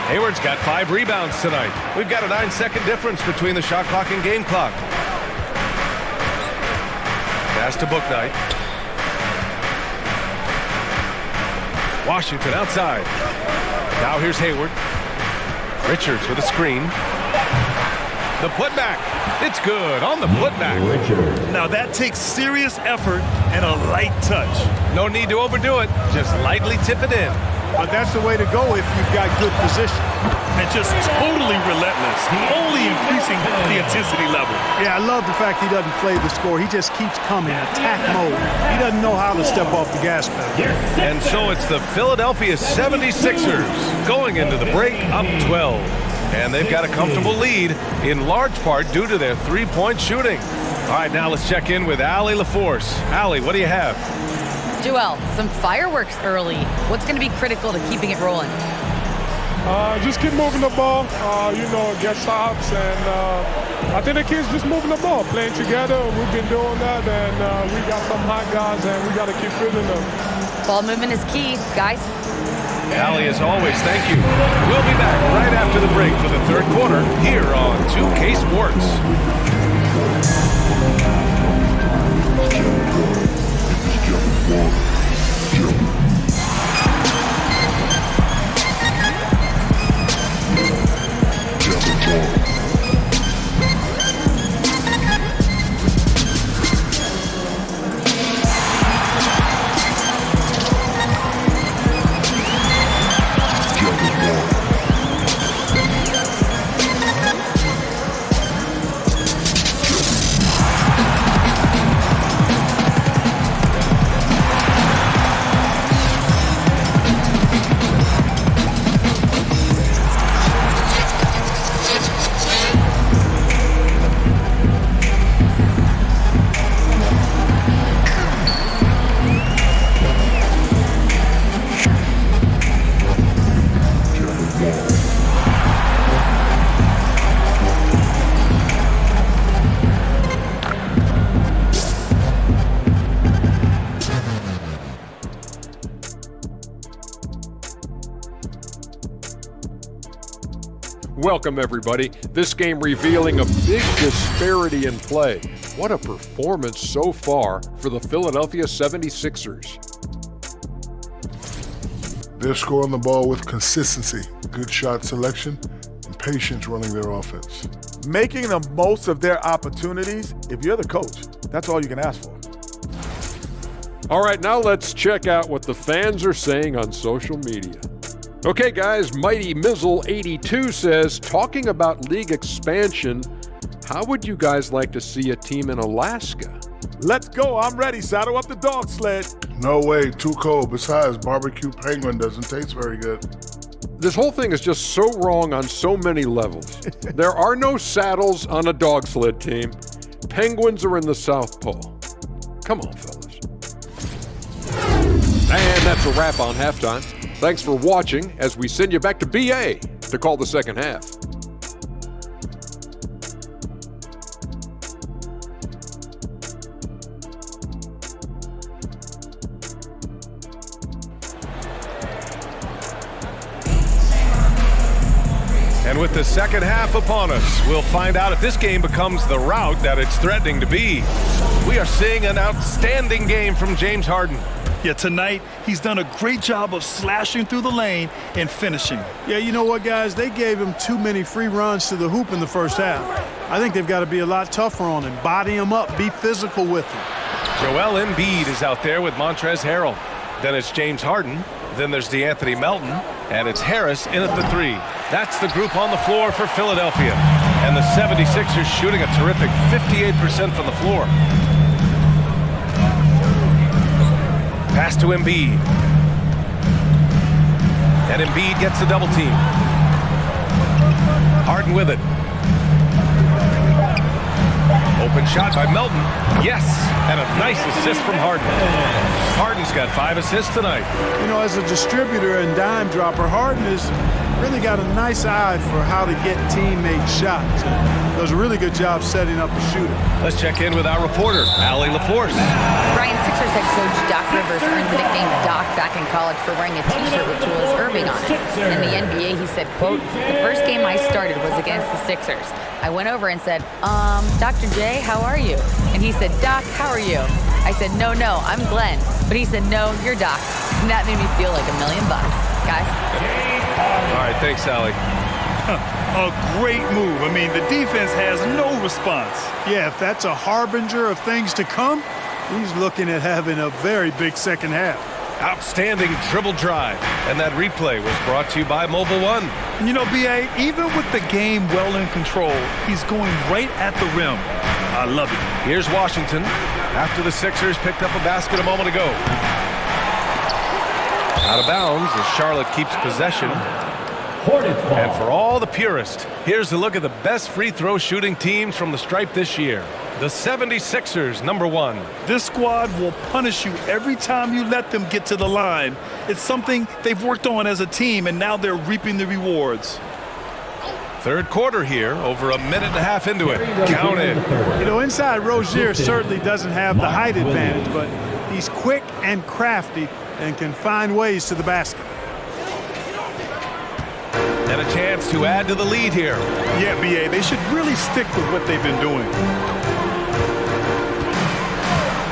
Speaker 2: Hayward's got 5 rebounds tonight. We've got a 9-second difference between the shot clock and game clock. Pass to Bouknight. Washington outside. Now here's Hayward. Richards with a screen. The putback. It's good on the putback.
Speaker 4: Now that takes serious effort and a light touch.
Speaker 2: No need to overdo it. Just lightly tip it in.
Speaker 5: But that's the way to go if you've got good position.
Speaker 4: And just totally relentless, only increasing the intensity level.
Speaker 5: Yeah, I love the fact he doesn't play the score. He just keeps coming, attack mode. He doesn't know how to step off the gas pedal.
Speaker 2: And so it's the Philadelphia 76ers going into the break up 12. And they've got a comfortable lead, in large part due to their 3-point shooting. All right, now let's check in with Allie LaForce. Allie, what do you have?
Speaker 3: Joel, some fireworks early. What's going to be critical to keeping it rolling?
Speaker 7: Just keep moving the ball, get stops, and I think the kids just moving the ball, playing together. We've been doing that, and we got some hot guys, and we got to keep filling them.
Speaker 3: Ball movement is key, guys.
Speaker 2: Allie, as always, thank you. We'll be back right after the break for the 3rd quarter here on 2K Sports.
Speaker 8: Welcome, everybody. This game revealing a big disparity in play. What a performance so far for the Philadelphia 76ers.
Speaker 9: They're scoring the ball with consistency, good shot selection, and patience running their offense.
Speaker 10: Making the most of their opportunities. If you're the coach, that's all you can ask for.
Speaker 8: All right, now let's check out what the fans are saying on social media. Okay, guys, Mighty Mizzle82 says, talking about league expansion, how would you guys like to see a team in Alaska?
Speaker 10: Let's go. I'm ready. Saddle up the dog sled.
Speaker 9: No way, too cold. Besides, barbecue penguin doesn't taste very good.
Speaker 8: This whole thing is just so wrong on so many levels. There are no saddles on a dog sled team. Penguins are in the South Pole. Come on, fellas. And that's a wrap on halftime. Thanks for watching as we send you back to BA to call the second half.
Speaker 2: And with the second half upon us, we'll find out if this game becomes the rout that it's threatening to be. We are seeing an outstanding game from James Harden.
Speaker 4: Yeah, tonight, he's done a great job of slashing through the lane and finishing.
Speaker 5: Yeah, you know what, guys? They gave him too many free runs to the hoop in the first half. I think they've got to be a lot tougher on him, body him up, be physical with him.
Speaker 2: Joel Embiid is out there with Montrezl Harrell. Then it's James Harden. Then there's DeAnthony Melton. And it's Harris in at the 3. That's the group on the floor for Philadelphia. And the 76ers shooting a terrific 58% from the floor. Pass to Embiid. And Embiid gets a double team. Harden with it. Open shot by Melton. Yes, and a nice assist from Harden. Harden's got 5 assists tonight.
Speaker 5: You know, as a distributor and dime dropper, Harden has really got a nice eye for how to get teammate shots. And does a really good job setting up the shooter.
Speaker 2: Let's check in with our reporter, Allie LaForce.
Speaker 3: Ryan, Sixers head coach Doc Rivers earned the nickname Doc back in college for wearing a T-shirt with Julius Erving on it. In the NBA, he said, quote, "The first game I started was against the Sixers. I went over and said, Dr. J, how are you?" And he said, "Doc, how are you?" I said, no, I'm Glenn." But he said, "No, you're Doc." And that made me feel like $1 million, guys.
Speaker 2: All right, thanks, Allie.
Speaker 4: A great move. I mean, the defense has no response.
Speaker 5: Yeah, if that's a harbinger of things to come, he's looking at having a very big second half.
Speaker 2: Outstanding dribble drive. And that replay was brought to you by Mobile One.
Speaker 4: And you know, B.A., even with the game well in control, he's going right at the rim. I love it.
Speaker 2: Here's Washington after the Sixers picked up a basket a moment ago. Out of bounds as Charlotte keeps possession.
Speaker 1: Hornets ball.
Speaker 2: And for all the purists, here's a look at the best free throw shooting teams from the stripe this year. The 76ers, number 1.
Speaker 4: This squad will punish you every time you let them get to the line. It's something they've worked on as a team, and now they're reaping the rewards.
Speaker 2: Third quarter here, over a minute and a half into it. Count it.
Speaker 5: You know, inside Rozier certainly doesn't have the height advantage, but he's quick and crafty and can find ways to the basket.
Speaker 2: And a chance to add to the lead here.
Speaker 4: Yeah, B.A., they should really stick with what they've been doing.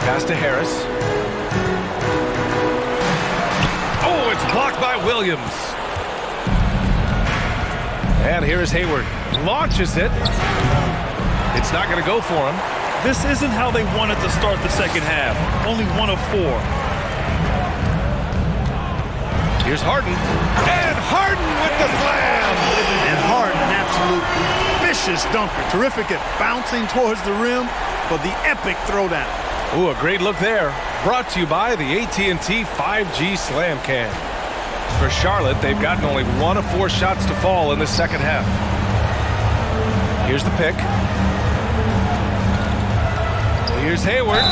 Speaker 2: Pass to Harris. Oh, it's blocked by Williams. And here is Hayward. Launches it. It's not going to go for him.
Speaker 4: This isn't how they wanted to start the second half. Only 1 of 4.
Speaker 2: Here's Harden. And Harden with the slam.
Speaker 5: And Harden, an absolute vicious dunker. Terrific at bouncing towards the rim for the epic throwdown.
Speaker 2: Ooh, a great look there. Brought to you by the AT&T 5G Slam Can. For Charlotte, they've gotten only 1 of 4 shots to fall in the second half. Here's the pick. Here's Hayward.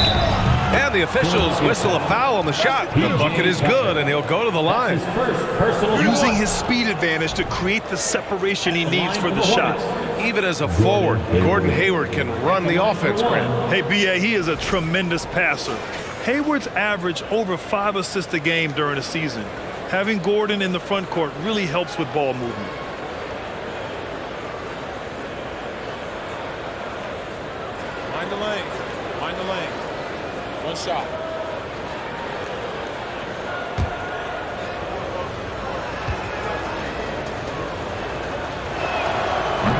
Speaker 2: And the officials whistle a foul on the shot. The bucket is good, and he'll go to the line.
Speaker 4: Using his speed advantage to create the separation he needs for the shot.
Speaker 2: Even as a forward, Gordon Hayward can run the offense, Grant.
Speaker 4: Hey, B.A., he is a tremendous passer. Hayward's averaged over 5 assists a game during the season. Having Gordon in the front court really helps with ball movement.
Speaker 6: Mind the lane. Mind the lane. 1 shot.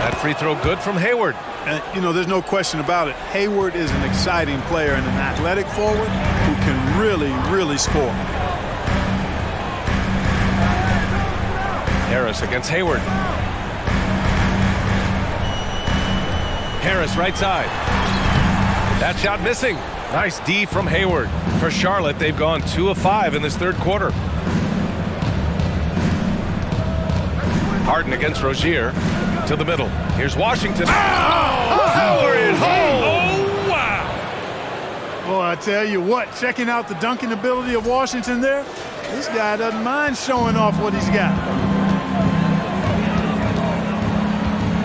Speaker 2: That free throw good from Hayward.
Speaker 5: And, you know, there's no question about it. Hayward is an exciting player and an athletic forward who can really score.
Speaker 2: Harris against Hayward. Harris right side. That shot missing. Nice D from Hayward. For Charlotte, they've gone 2 of 5 in this third quarter. Harden against Rozier. To the middle. Here's Washington. Power it home!
Speaker 4: Oh, wow!
Speaker 5: Well, I tell you what, checking out the dunking ability of Washington there, this guy doesn't mind showing off what he's got.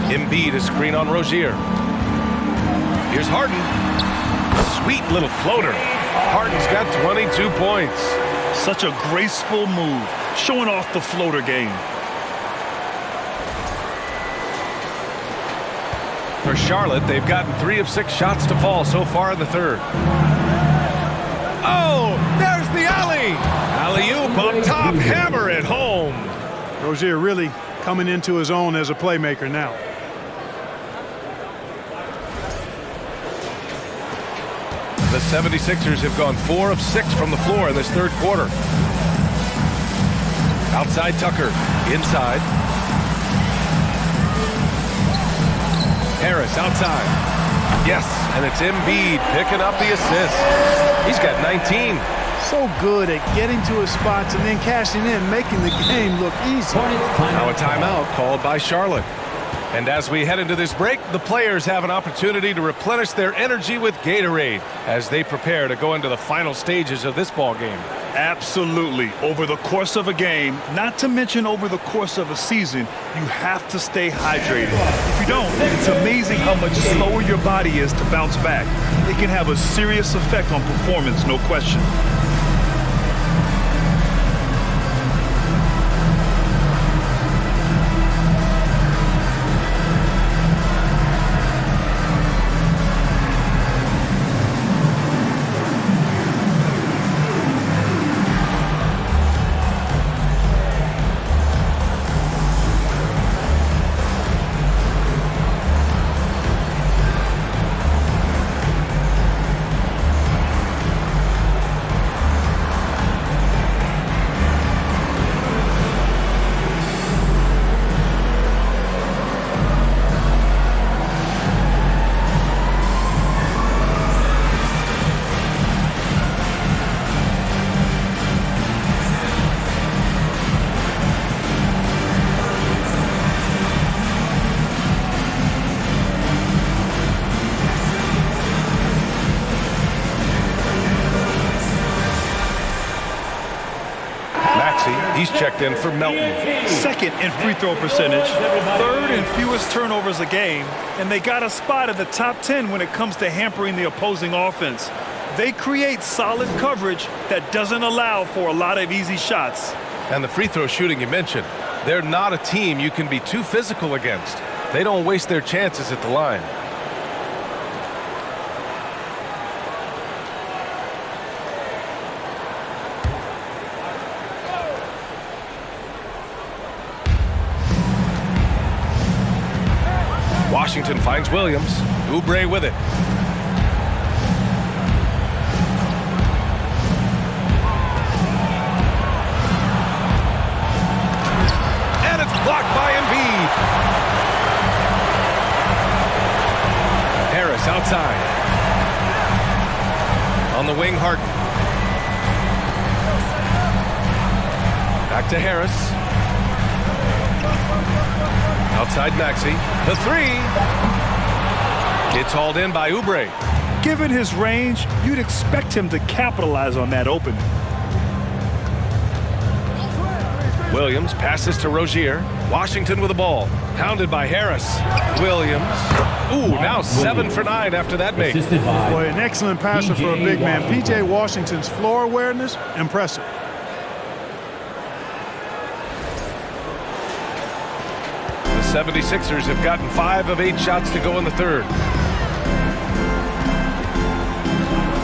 Speaker 2: Embiid a screen on Rozier. Here's Harden. Sweet little floater. Harden's got 22 points.
Speaker 4: Such a graceful move, showing off the floater game.
Speaker 2: For Charlotte, they've gotten 3 of 6 shots to fall so far in the third. Oh, there's the alley. Alley-oop up top, hammer it home.
Speaker 5: Rozier really coming into his own as a playmaker now.
Speaker 2: The 76ers have gone 4 of 6 from the floor in this third quarter. Outside Tucker, inside. Harris outside. Yes, and it's Embiid picking up the assist. He's got 19.
Speaker 5: So good at getting to his spots and then cashing in, making the game look easy.
Speaker 2: Now a timeout called by Charlotte. And as we head into this break, the players have an opportunity to replenish their energy with Gatorade as they prepare to go into the final stages of this ball game.
Speaker 4: Absolutely. Over the course of a game, not to mention over the course of a season, you have to stay hydrated. If you don't, it's amazing how much slower your body is to bounce back. It can have a serious effect on performance, no question.
Speaker 2: He's checked in for Melton.
Speaker 4: Second in free throw percentage, third in fewest turnovers a game, and they got a spot in the top 10 when it comes to hampering the opposing offense. They create solid coverage that doesn't allow for a lot of easy shots.
Speaker 2: And the free throw shooting you mentioned, they're not a team you can be too physical against. They don't waste their chances at the line. Washington finds Williams. Oubre with it. And it's blocked by Embiid. Harris outside. On the wing, Harden. Back to Harris. Outside Maxey. The three. It's hauled in by Oubre.
Speaker 4: Given his range, you'd expect him to capitalize on that opening.
Speaker 2: Williams passes to Rozier. Washington with the ball. Pounded by Harris. Williams. Ooh, now 7 for 9 after that make.
Speaker 5: Boy, an excellent passer for a big man. P.J. Washington's floor awareness, impressive.
Speaker 2: The 76ers have gotten 5 of 8 shots to go in the third.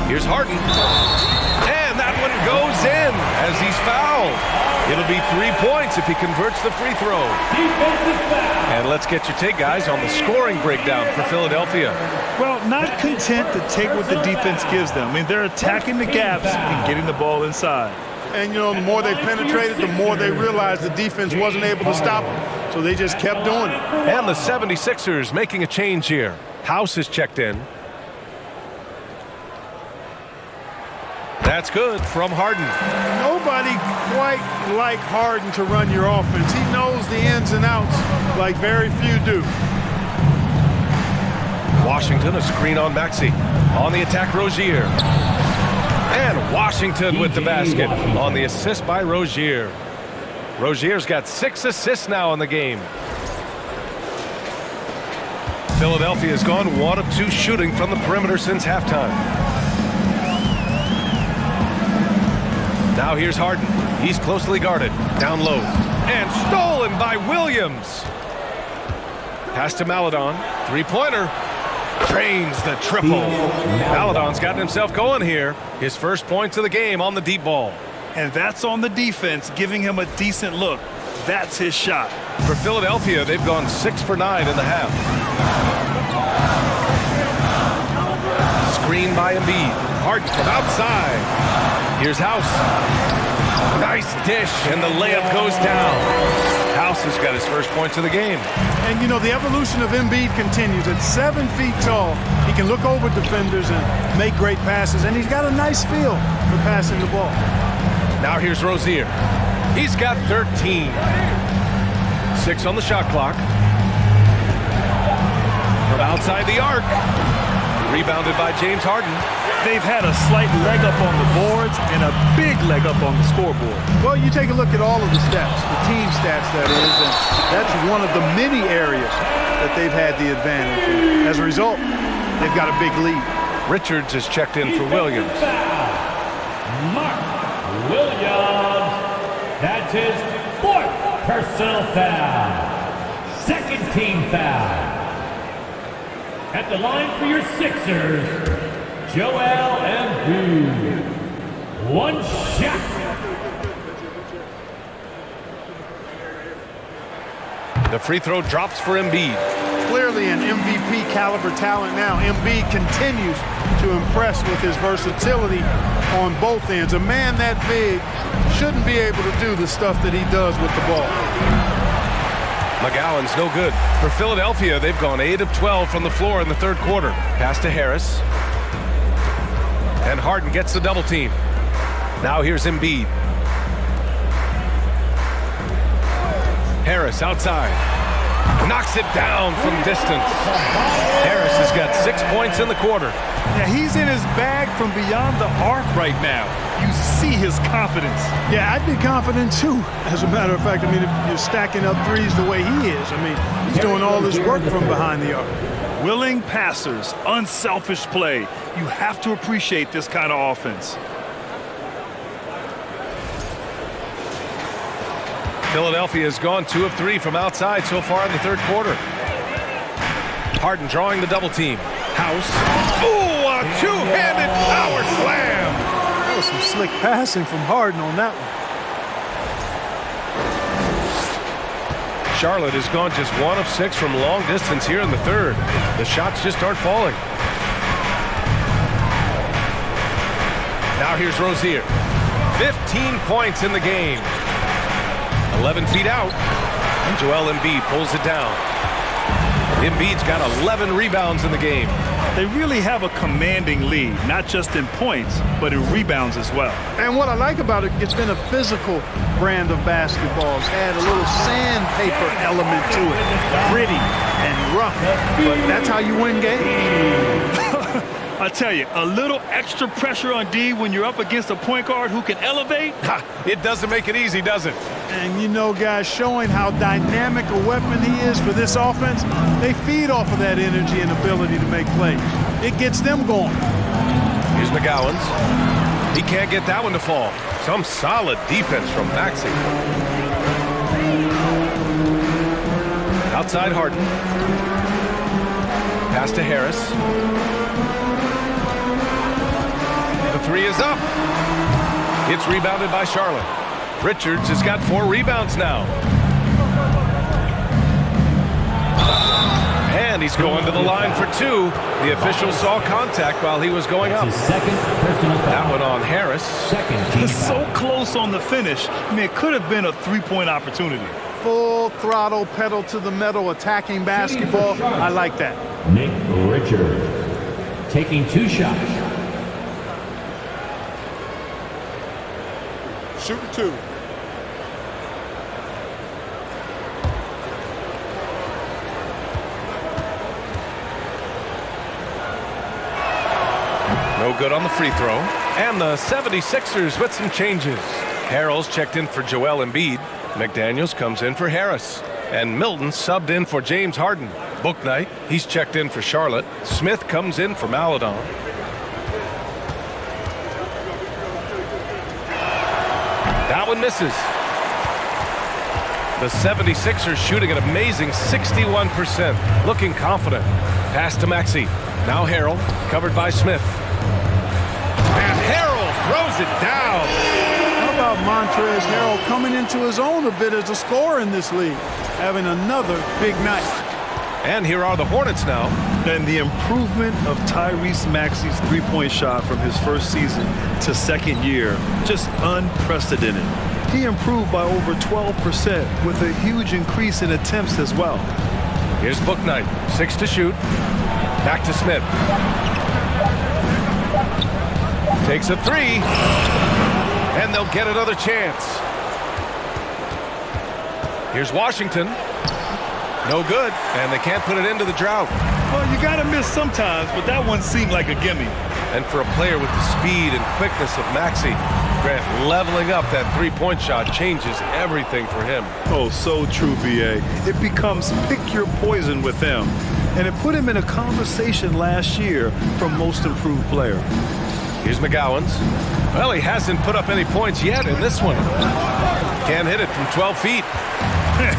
Speaker 2: Here's Harden. And that one goes in as he's fouled. It'll be 3 points if he converts the free throw. And let's get your take, guys, on the scoring breakdown for Philadelphia.
Speaker 4: Well, not content to take what the defense gives them. I mean, they're attacking the gaps and getting the ball inside.
Speaker 5: And, you know, the more they penetrated, the more they realized the defense wasn't able to stop them. So they just kept doing it.
Speaker 2: And the 76ers making a change here. House is checked in. That's good from Harden.
Speaker 5: Nobody quite like Harden to run your offense. He knows the ins and outs like very few do.
Speaker 2: Washington, a screen on Maxey. On the attack, Rozier. And Washington with the basket on the assist by Rozier. Rozier's got 6 assists now in the game. Philadelphia has gone 1 of 2 shooting from the perimeter since halftime. Now here's Harden. He's closely guarded. Down low. And stolen by Williams. Pass to Maladon. Three-pointer. Drains the triple. Maladon's gotten himself going here. His first points of the game on the deep ball.
Speaker 4: And that's on the defense, giving him a decent look. That's his shot.
Speaker 2: For Philadelphia, they've gone 6 for 9 in the half. Screen by Embiid. Harden from outside. Here's House. Nice dish, and the layup goes down. House has got his first points of the game.
Speaker 5: And, you know, the evolution of Embiid continues. At 7 feet tall, he can look over defenders and make great passes, and he's got a nice feel for passing the ball.
Speaker 2: Now here's Rozier. He's got 13. 6 on the shot clock. From outside the arc. Rebounded by James Harden.
Speaker 4: They've had a slight leg up on the boards and a big leg up on the scoreboard.
Speaker 5: Well, you take a look at all of the stats, the team stats, that is, and that's one of the many areas that they've had the advantage. And as a result, they've got a big lead.
Speaker 2: Richards is checked in for Williams.
Speaker 1: Mark Williams. That's his 4th personal foul. 2nd team foul. At the line for your Sixers, Joel Embiid. 1 shot.
Speaker 2: The free throw drops for Embiid.
Speaker 5: Clearly an MVP caliber talent now. Embiid continues to impress with his versatility on both ends. A man that big shouldn't be able to do the stuff that he does with the ball.
Speaker 2: McGowan's no good. For Philadelphia, they've gone 8 of 12 from the floor in the third quarter. Pass to Harris. And Harden gets the double team. Now here's Embiid. Harris outside. Knocks it down from distance. Harris has got 6 points in the quarter.
Speaker 4: Yeah, he's in his bag from beyond the arc right now. You see his confidence.
Speaker 5: Yeah, I'd be confident too, as a matter of fact. I mean, if you're stacking up threes the way he is, I mean, he's doing all this work from behind the arc.
Speaker 4: Willing passers, unselfish play. You have to appreciate this kind of offense.
Speaker 2: Philadelphia has gone 2 of 3 from outside so far in the third quarter. Harden drawing the double team. House. Ooh, a two-handed power slam.
Speaker 5: That was some slick passing from Harden on that one.
Speaker 2: Charlotte has gone just 1 of 6 from long distance here in the third. The shots just aren't falling. Now here's Rozier. 15 points in the game. 11 feet out. And Joel Embiid pulls it down. Embiid's got 11 rebounds in the game.
Speaker 4: They really have a commanding lead, not just in points, but in rebounds as well.
Speaker 5: And what I like about it, it's been a physical brand of basketball. It's had a little sandpaper element to it. Gritty and rough, but that's how you win games.
Speaker 4: I tell you, a little extra pressure on D when you're up against a point guard who can elevate.
Speaker 2: It doesn't make it easy, does it?
Speaker 5: And you know, guys, showing how dynamic a weapon he is for this offense, they feed off of that energy and ability to make plays. It gets them going.
Speaker 2: Here's McGowan's. He can't get that one to fall. Some solid defense from Maxey. Outside Harden. Pass to Harris. The three is up. It's rebounded by Charlotte. Richards has got 4 rebounds now. And he's going to the line for 2. The official saw contact while he was going up.
Speaker 1: His 2nd personal foul.
Speaker 2: That one on Harris.
Speaker 1: 2nd team
Speaker 4: So
Speaker 1: foul.
Speaker 4: close on the finish. I mean, it could have been a three-point opportunity.
Speaker 5: Full throttle, pedal to the metal, attacking basketball. I like that.
Speaker 1: Nick Richards taking 2 shots.
Speaker 7: Shooting 2.
Speaker 2: No good on the free throw. And the 76ers with some changes. Harrell's checked in for Joel Embiid. McDaniels comes in for Harris. And Milton subbed in for James Harden. Bouknight, he's checked in for Charlotte. Smith comes in for Maladon. That one misses. The 76ers shooting an amazing 61%, looking confident. Pass to Maxey. Now Harrell, covered by Smith. And Harrell throws it down.
Speaker 5: How about Montrezl Harrell coming into his own a bit as a scorer in this league, having another big night.
Speaker 2: And here are the Hornets now.
Speaker 4: And the improvement of Tyrese Maxey's three-point shot from his first season to second year, just unprecedented. He improved by over 12% with a huge increase in attempts as well.
Speaker 2: Here's Bouknight, 6 to shoot. Back to Smith. Takes a 3. And they'll get another chance. Here's Washington. No good, and they can't put it into the drought.
Speaker 4: Well, you got to miss sometimes, but that one seemed like a gimme.
Speaker 2: And for a player with the speed and quickness of Maxey, Grant, leveling up that three-point shot changes everything for him.
Speaker 4: Oh, so true, B.A. It becomes pick your poison with him. And it put him in a conversation last year for most improved player.
Speaker 2: Here's McGowan's. Well, he hasn't put up any points yet in this one. Can't hit it from 12 feet.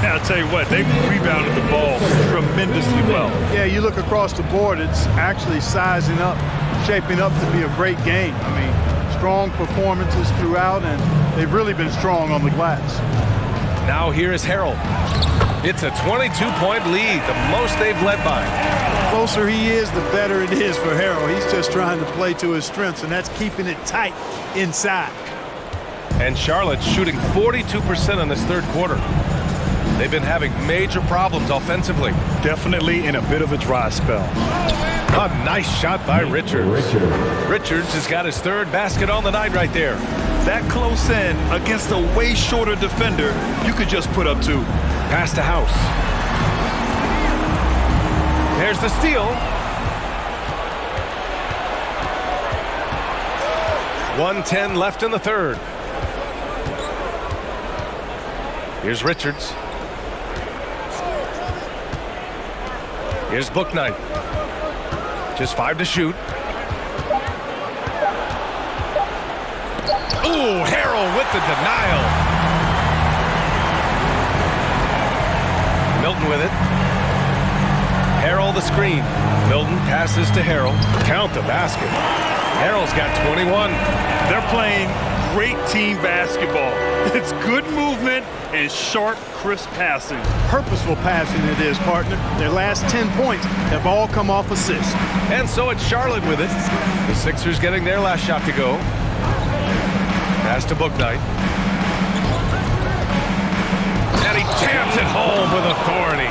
Speaker 4: I'll tell you what, they rebounded the ball tremendously well.
Speaker 5: Yeah, you look across the board, it's actually sizing up, shaping up to be a great game. I mean, strong performances throughout, and they've really been strong on the glass.
Speaker 2: Now here is Harrell. It's a 22-point lead, the most they've led by.
Speaker 5: The closer he is, the better it is for Harrell. He's just trying to play to his strengths, and that's keeping it tight inside.
Speaker 2: And Charlotte's shooting 42% in this third quarter. They've been having major problems offensively.
Speaker 4: Definitely in a bit of a dry spell.
Speaker 2: A nice shot by Richards. Richards has got his third basket on the night right there.
Speaker 4: That close in against a way shorter defender, you could just put up 2.
Speaker 2: Pass to House. There's the steal. 1:10 left in the third. Here's Richards. Here's Bouknight. Just 5 to shoot. Ooh, Harrell with the denial. Milton with it. Harrell the screen. Milton passes to Harrell. Count the basket. Harrell's got 21.
Speaker 4: They're playing great team basketball. It's good movement and sharp, crisp passing.
Speaker 5: Purposeful passing it is, partner. Their last 10 points have all come off assists.
Speaker 2: And so it's Charlotte with it. The Sixers getting their last shot to go. Pass to Bouknight. And he jams it home with authority.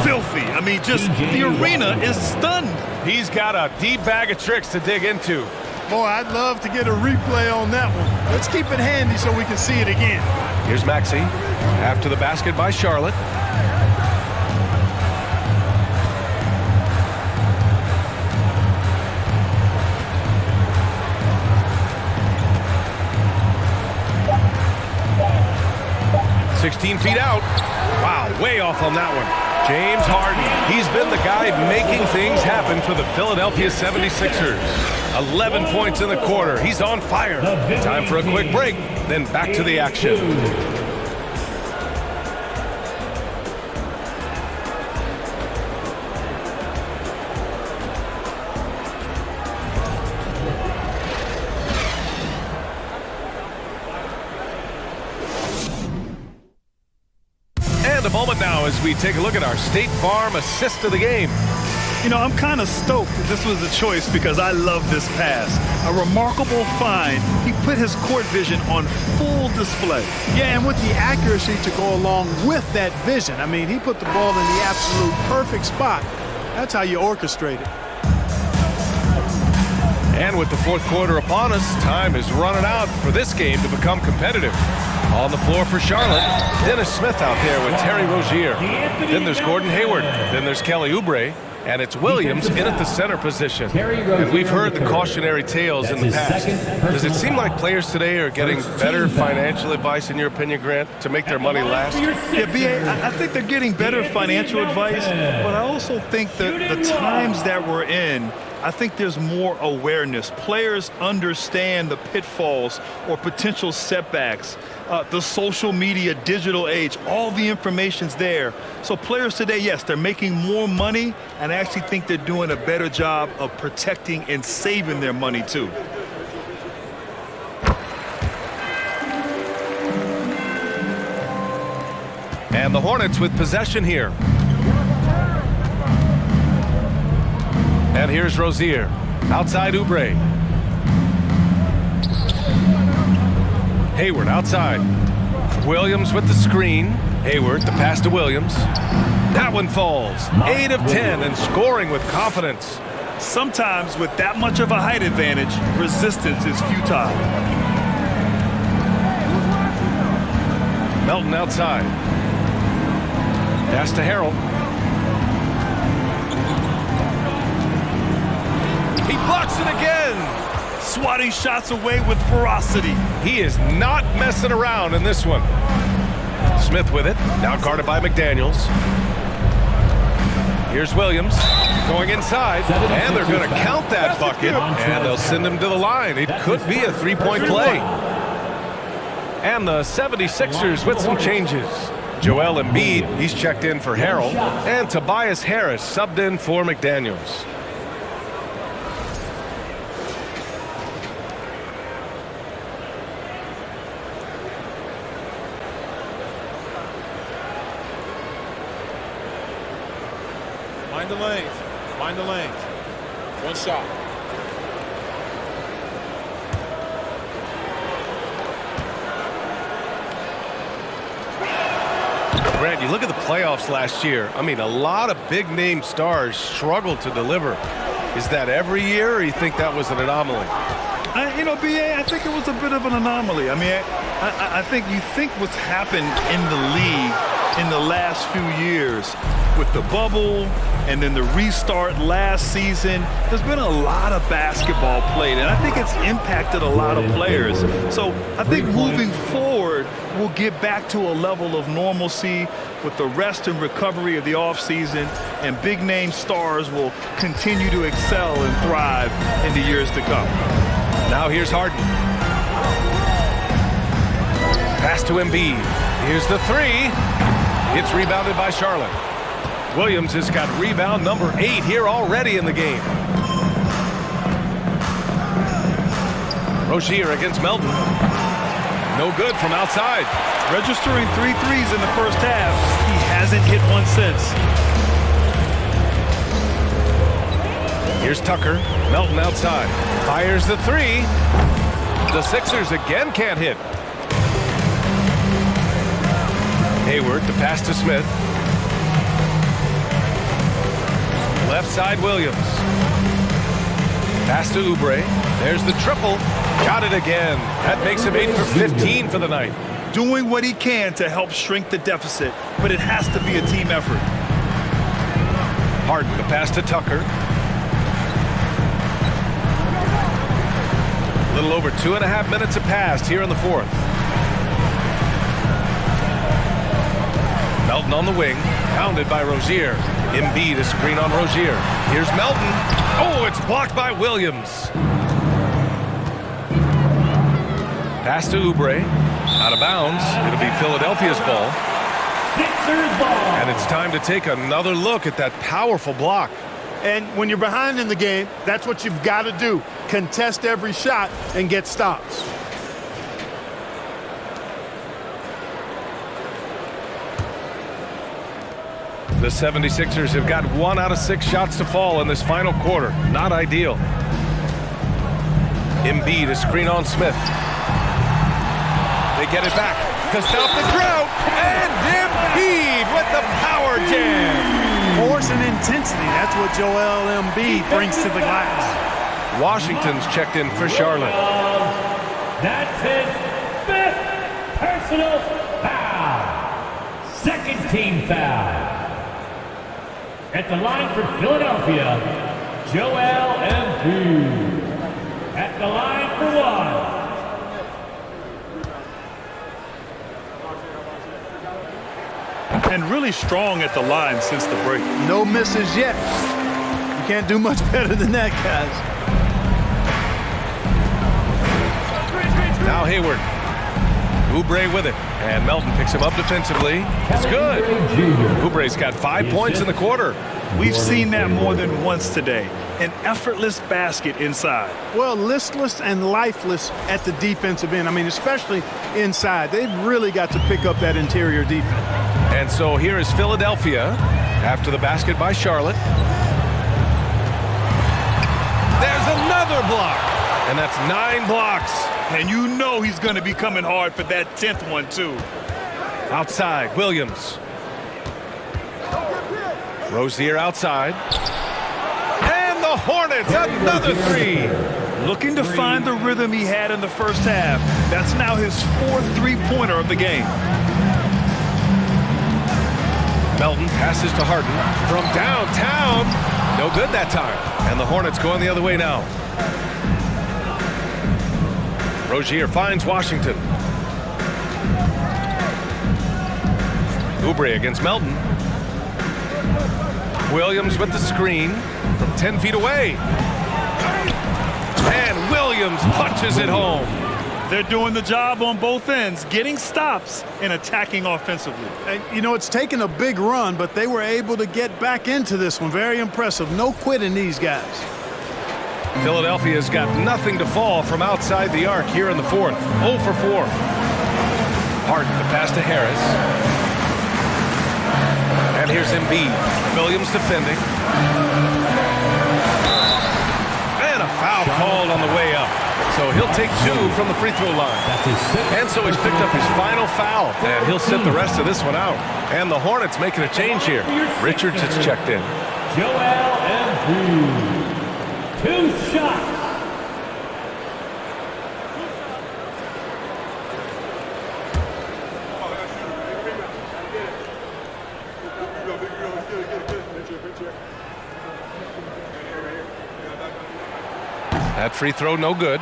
Speaker 4: Filthy. I mean, just the arena is stunned.
Speaker 2: He's got a deep bag of tricks to dig into.
Speaker 5: Boy, I'd love to get a replay on that one. Let's keep it handy so we can see it again.
Speaker 2: Here's Maxey. After the basket by Charlotte. $16 feet out. Wow, way off on that one. James Harden. He's been the guy making things happen for the Philadelphia 76ers. 11 points in the quarter. He's on fire. Time for a quick break, then back to the action. And a moment now as we take a look at our State Farm assist of the game.
Speaker 4: You know, I'm kind of stoked that this was a choice because I love this pass. A remarkable find. He put his court vision on full display.
Speaker 5: Yeah, and with the accuracy to go along with that vision. I mean, he put the ball in the absolute perfect spot. That's how you orchestrate it.
Speaker 2: And with the fourth quarter upon us, time is running out for this game to become competitive. On the floor for Charlotte, Dennis Smith out there with Terry Rozier. Then there's Gordon Hayward. Then there's Kelly Oubre. And it's Williams in at the center position. And we've heard the cautionary tales in the past. Does it seem like players today are getting better financial advice, in your opinion, Grant, to make their money last?
Speaker 4: Yeah, B.A., I think they're getting better financial advice, but I also think that the times that we're in, I think there's more awareness. Players understand the pitfalls or potential setbacks the social media, digital age, all the information's there. So players today, yes, they're making more money, and I actually think they're doing a better job of protecting and saving their money too.
Speaker 2: And the Hornets with possession here. And here's Rozier. Outside Oubre. Hayward outside. Williams with the screen. Hayward, the pass to Williams. That one falls. 8 of 10 and scoring with confidence.
Speaker 4: Sometimes with that much of a height advantage, resistance is futile.
Speaker 2: Melton outside. Pass to Harrell. He blocks it again.
Speaker 4: Swatting shots away with ferocity.
Speaker 2: He is not messing around in this one. Smith with it. Now guarded by McDaniels. Here's Williams going inside. And they're going to count that bucket. And they'll send him to the line. It could be a three-point play. And the 76ers with some changes. Joel Embiid, he's checked in for Harrell. And Tobias Harris subbed in for McDaniels.
Speaker 6: Mind the lanes. Mind the lanes. One shot.
Speaker 2: Grant, you look at the playoffs last year. I mean, a lot of big-name stars struggled to deliver. Is that every year, or you think that was an anomaly?
Speaker 4: You know, B.A., I think it was a bit of an anomaly. I mean, I think you think what's happened in the league in the last few years with the bubble and then the restart last season, there's been a lot of basketball played, and I think it's impacted a lot of players. So I think moving forward, we'll get back to a level of normalcy with the rest and recovery of the offseason, and big-name stars will continue to excel and thrive in the years to come.
Speaker 2: Now here's Harden. Pass to Embiid. Here's the three. It's rebounded by Charlotte. Williams has got rebound number 8 here already in the game. Rozier against Melton. No good from outside.
Speaker 4: Registering 3 threes in the first half. He hasn't hit one since.
Speaker 2: Here's Tucker. Melton outside. Fires the 3. The Sixers again can't hit. Hayward, the pass to Smith. Left side, Williams. Pass to Oubre. There's the triple. Got it again. That makes him 8 for 15 for the night.
Speaker 4: Doing what he can to help shrink the deficit, but it has to be a team effort.
Speaker 2: Harden, the pass to Tucker. A little over 2.5 minutes have passed here in the fourth. Melton on the wing, pounded by Rozier. Embiid a screen on Rozier. Here's Melton. Oh, it's blocked by Williams. Pass to Oubre. Out of bounds. It'll be Philadelphia's ball.
Speaker 1: Sixers ball.
Speaker 2: And it's time to take another look at that powerful block.
Speaker 5: And when you're behind in the game, that's what you've got to do. Contest every shot and get stops.
Speaker 2: The 76ers have got 1 out of 6 shots to fall in this final quarter. Not ideal. Embiid a screen on Smith. They get it back to stop the drought. And Embiid with the power jam.
Speaker 5: Force and intensity. That's what Joel Embiid brings to the glass.
Speaker 2: Washington's checked in for Charlotte.
Speaker 1: That's his 5th personal foul. Second team foul. At the line for Philadelphia, Joel Embiid. At the line for 1.
Speaker 4: And really strong at the line since the break.
Speaker 5: No misses yet. You can't do much better than that, guys.
Speaker 2: Now Hayward. Oubre with it, and Melton picks him up defensively. It's good. Oubre's got 5 points in the quarter.
Speaker 4: We've seen that more than once today. An effortless basket inside.
Speaker 5: Well, listless and lifeless at the defensive end. I mean, especially inside. They've really got to pick up that interior defense.
Speaker 2: And so here is Philadelphia after the basket by Charlotte. There's another block, and that's 9 blocks.
Speaker 4: And you know he's going to be coming hard for that 10th one, too.
Speaker 2: Outside, Williams. Rozier outside. And the Hornets, another 3.
Speaker 4: Looking to find the rhythm he had in the first half. That's now his 4th three-pointer of the game.
Speaker 2: Melton passes to Harden from downtown. No good that time. And the Hornets going the other way now. Rozier finds Washington. Oubre against Melton. Williams with the screen from 10 feet away. And Williams punches it home.
Speaker 4: They're doing the job on both ends, getting stops and attacking offensively.
Speaker 5: And, you know, it's taken a big run, but they were able to get back into this one. Very impressive. No quitting these guys.
Speaker 2: Philadelphia's got nothing to fall from outside the arc here in the 4th. 0 for 4. Harden the pass to Harris. And here's Embiid. Williams defending. And a foul called on the way up. So he'll take 2 from the free throw line. And so he's picked up his final foul. And he'll sit the rest of this one out. And the Hornets making a change here. Richards has checked in.
Speaker 1: Joel Embiid. 2 shots.
Speaker 2: That free throw no good.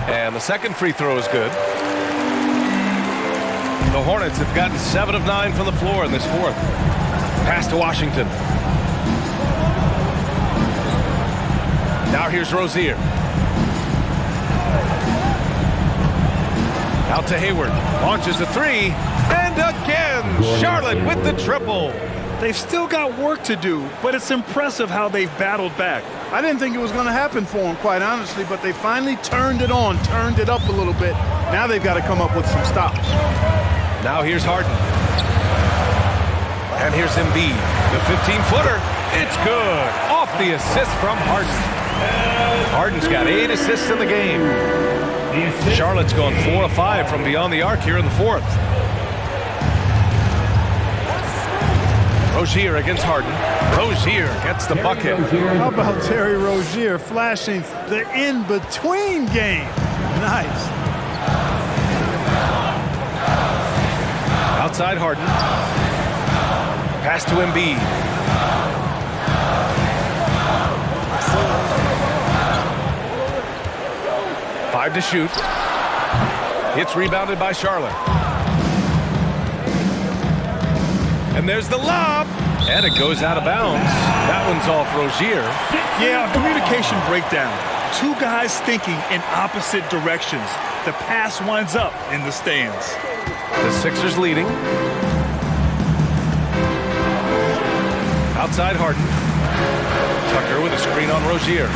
Speaker 2: And the second free throw is good. The Hornets have gotten 7 of 9 from the floor in this 4th. Pass to Washington. Now here's Rozier. Out to Hayward. Launches a 3. And again, Charlotte with the triple.
Speaker 4: They've still got work to do, but it's impressive how they've battled back.
Speaker 5: I didn't think it was going to happen for them, quite honestly, but they finally turned it on, turned it up a little bit. Now they've got to come up with some stops.
Speaker 2: Now here's Harden. And here's Embiid. The 15-footer. It's good. Off the assist from Harden. Harden's got 8 assists in the game. Charlotte's gone 4 of 5 from beyond the arc here in the 4th. Rozier against Harden. Rozier gets the bucket.
Speaker 5: How about Terry Rozier flashing the in-between game? Nice.
Speaker 2: Outside Harden. Pass to Embiid. Five to shoot. It's rebounded by Charlotte. And there's the lob. And it goes out of bounds. That one's off Rozier.
Speaker 4: Yeah, communication breakdown. 2 guys thinking in opposite directions. The pass winds up in the stands.
Speaker 2: The Sixers leading. Outside Harden. Tucker with a screen on Rozier.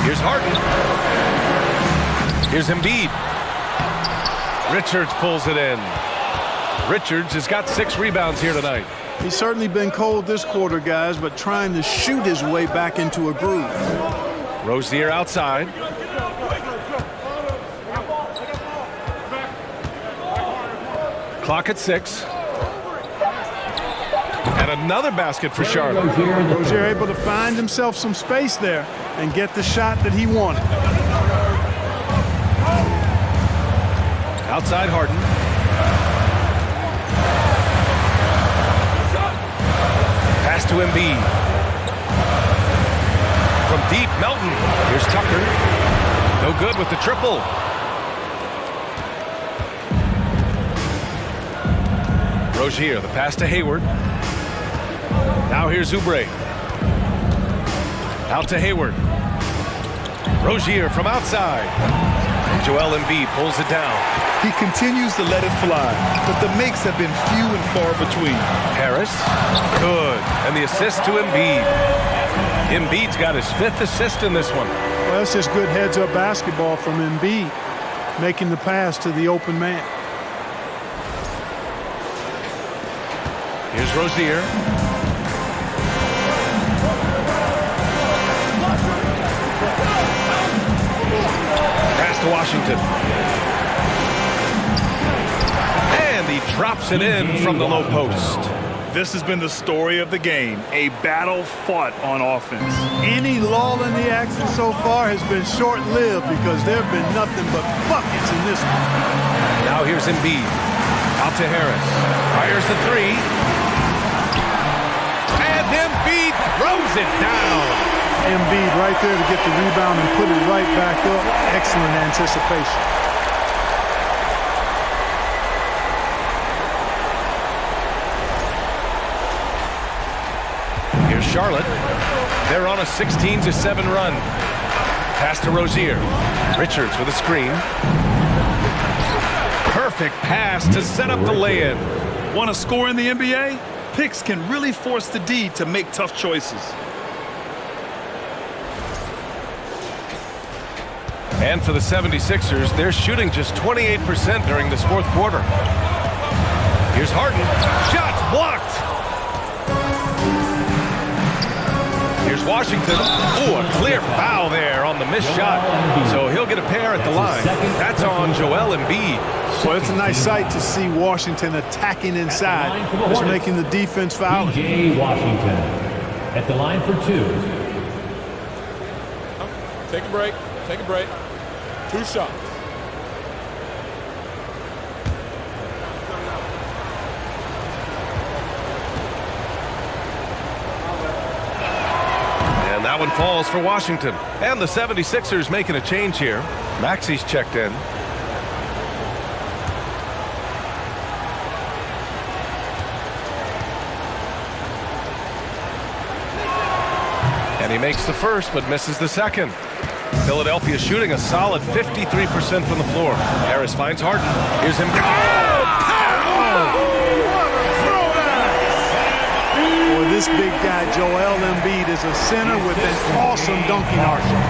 Speaker 2: Here's Harden. Here's Embiid. Richards pulls it in. Richards has got 6 rebounds here tonight.
Speaker 5: He's certainly been cold this quarter, guys, but trying to shoot his way back into a groove.
Speaker 2: Rozier outside. Clock at 6. And another basket for Charlotte.
Speaker 5: Rozier able to find himself some space there and get the shot that he wanted.
Speaker 2: Outside Harden. Pass to Embiid. From deep, Melton. Here's Tucker. No good with the triple. Rozier, the pass to Hayward. Now here's Oubre. Out to Hayward. Rozier from outside. And Joel Embiid pulls it down.
Speaker 4: He continues to let it fly, but the makes have been few and far between.
Speaker 2: Harris, good. And the assist to Embiid. Embiid's got his 5th assist in this one.
Speaker 5: Well, that's just good heads-up basketball from Embiid, making the pass to the open man.
Speaker 2: Here's Rozier. Pass to Washington. And he drops it in from the low post.
Speaker 4: This has been the story of the game, a battle fought on offense.
Speaker 5: Any lull in the action so far has been short-lived because there have been nothing but buckets in this one.
Speaker 2: Now here's Embiid. Out to Harris. Fires the 3. And Embiid throws it down.
Speaker 5: Embiid right there to get the rebound and put it right back up. Excellent anticipation.
Speaker 2: Here's Charlotte. They're on a 16-7 run. Pass to Rozier. Richards with a screen. Perfect pass to set up the lay-in.
Speaker 4: Want to score in the NBA? Picks can really force the D to make tough choices.
Speaker 2: And for the 76ers, they're shooting just 28% during this 4th quarter. Here's Harden. Shots blocked. Here's Washington. Ooh, a clear foul there on the missed shot. So he'll get a pair at the line. That's on Joel Embiid.
Speaker 5: Well, it's a nice sight to see Washington attacking inside, just making the defense foul.
Speaker 1: P.J. Washington at the line for 2.
Speaker 6: Take a break. Take a break. 2 shots.
Speaker 2: And that one falls for Washington. And the 76ers making a change here. Maxi's checked in. And he makes the first, but misses the second. Philadelphia shooting a solid 53% from the floor. Harris finds Harden. Here's him.
Speaker 5: Boy, this big guy, Joel Embiid, is a center with an awesome dunking arsenal.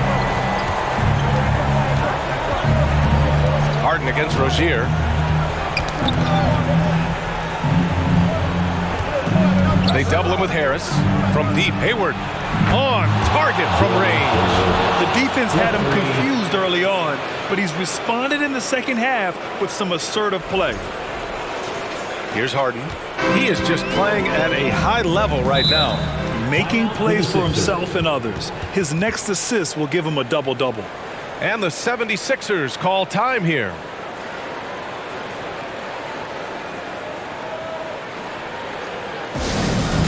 Speaker 2: Harden against Rozier. They double him with Harris. From deep, Hayward. On target from range.
Speaker 4: The defense had him confused early on, but he's responded in the second half with some assertive play.
Speaker 2: Here's Harden. He is just playing at a high level right now.
Speaker 4: Making plays for himself and others. His next assist will give him a double-double.
Speaker 2: And the 76ers call time here.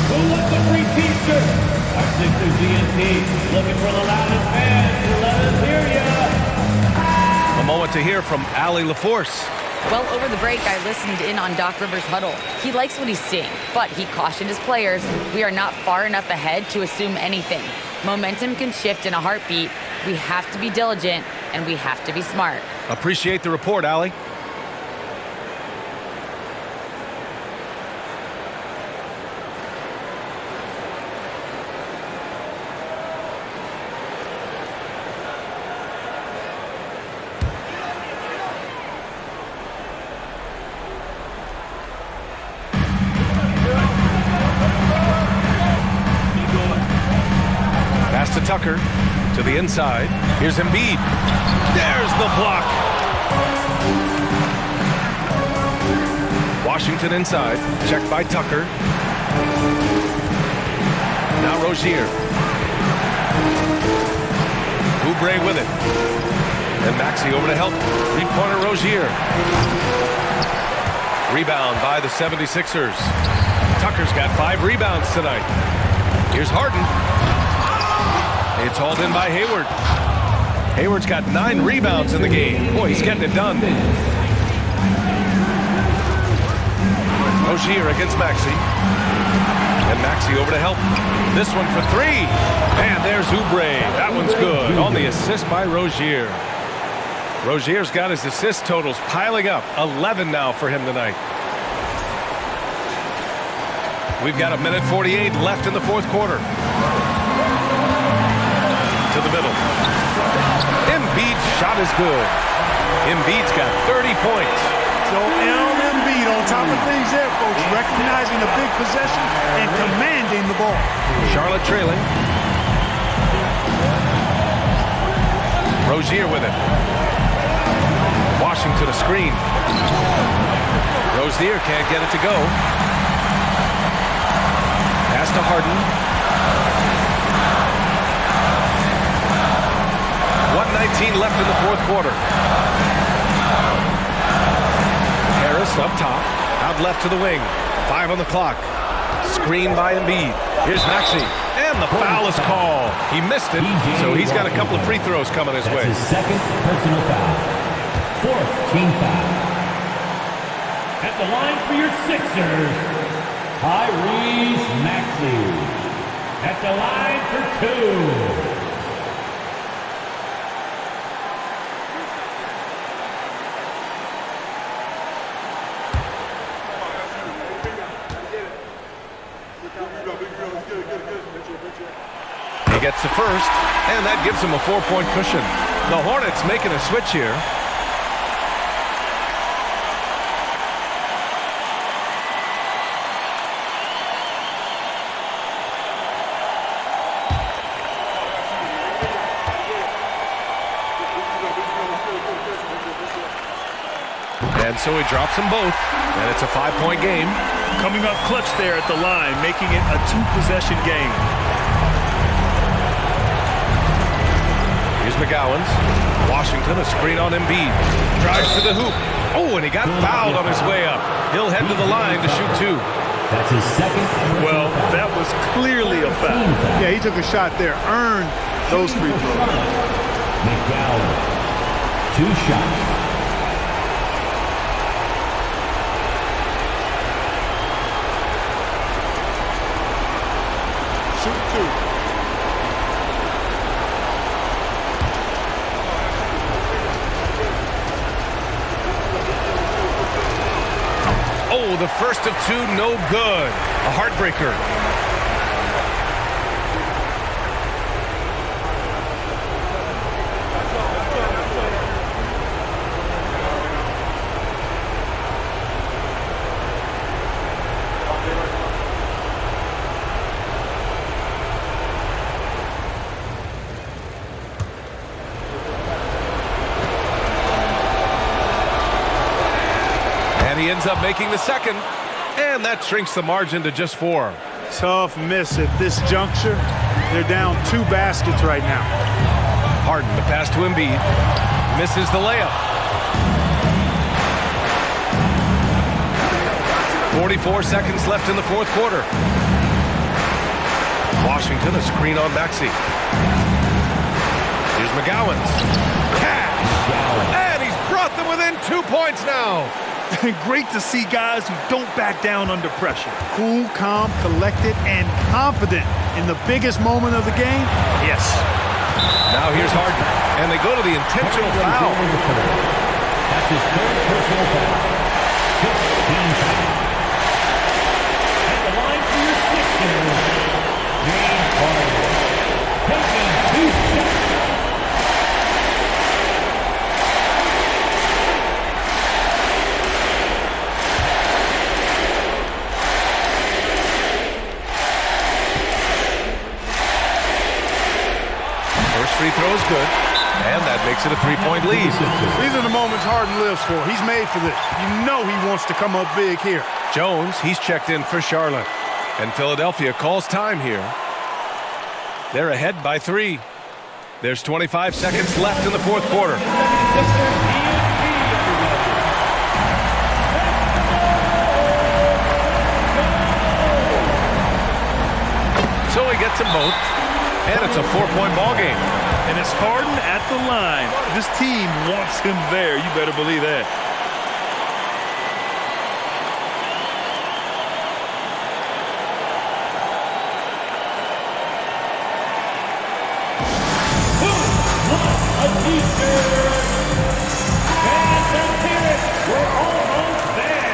Speaker 1: Who wants the free t-shirt? Our Sixers GNT looking for the loudest fans to let us hear ya.
Speaker 2: A moment to hear from Allie LaForce.
Speaker 3: Well, over the break, I listened in on Doc Rivers' huddle. He likes what he's seeing, but he cautioned his players, we are not far enough ahead to assume anything. Momentum can shift in a heartbeat. We have to be diligent, and we have to be smart.
Speaker 2: Appreciate the report, Allie. To Tucker, to the inside. Here's Embiid. There's the block. Washington inside, checked by Tucker. Now Rozier. Oubre with it. And Maxey over to help. Three-pointer Rozier. Rebound by the 76ers. Tucker's got 5 rebounds tonight. Here's Harden. It's hauled in by Hayward. Hayward's got 9 rebounds in the game. Boy, he's getting it done. Rozier against Maxey. And Maxey over to help. This one for three. And there's Oubre. That one's good. On the assist by Rozier. Rozier's got his assist totals piling up. 11 now for him tonight. We've got 1:48 left in the fourth quarter. To the middle. Embiid's shot is good. Embiid's got 30 points.
Speaker 5: So Embiid on top of things there, folks, recognizing a big possession and commanding the ball.
Speaker 2: Charlotte trailing. Rozier with it. Washington a screen. Rozier can't get it to go. Pass to Harden. 1:19 left in the fourth quarter. Harris up top. Out left to the wing. 5 on the clock. Screen by Embiid. Here's Maxey. And the foul is called. He missed it, so he's got a couple of free throws coming his way.
Speaker 1: That's his second personal foul. Fourth team foul. At the line for your Sixers, Tyrese Maxey. At the line for 2.
Speaker 2: He gets the first, and that gives him a 4-point cushion. The Hornets making a switch here. And so he drops them both, and it's a 5-point game.
Speaker 4: Coming up clutch there at the line, making it a 2-possession game.
Speaker 2: Here's McGowan's. Washington, a screen on Embiid. Drives to the hoop. Oh, and he got fouled on his way up. He'll head to the line to shoot 2.
Speaker 1: That's his second.
Speaker 4: Well, that was clearly a foul.
Speaker 5: Yeah, he took a shot there. Earned those free throws.
Speaker 1: McGowan. 2 shots.
Speaker 5: Shoot 2.
Speaker 2: Oh, the first of 2, no good. A heartbreaker. He ends up making the second, and that shrinks the margin to just 4.
Speaker 5: Tough miss at this juncture. They're down 2 baskets right now.
Speaker 2: Harden, the pass to Embiid. Misses the layup. 44 seconds left in the fourth quarter. Washington, a screen on Maxey. Here's McGowan's. Cash! And he's brought them within 2 points now.
Speaker 4: Great to see guys who don't back down under pressure.
Speaker 5: Cool, calm, collected, and confident in the biggest moment of the game. Yes.
Speaker 2: Now here's Harden, and they go to the intentional foul.
Speaker 1: That's his third personal foul. 16 foul. At the line for your Sixers, James Harden. Taking 2 shots.
Speaker 2: Free throw is good, and that makes it a 3-point lead.
Speaker 5: These are the moments Harden lives for. He's made for this. You know he wants to come up big here.
Speaker 2: Jones, he's checked in for Charlotte. And Philadelphia calls time here. They're ahead by 3. There's 25 seconds left in the fourth quarter. So he gets them both, and it's a 4-point ball game.
Speaker 4: And it's Harden at the line. This team wants him there. You better believe that.
Speaker 1: a T-shirt. And let's hear it. We're almost there.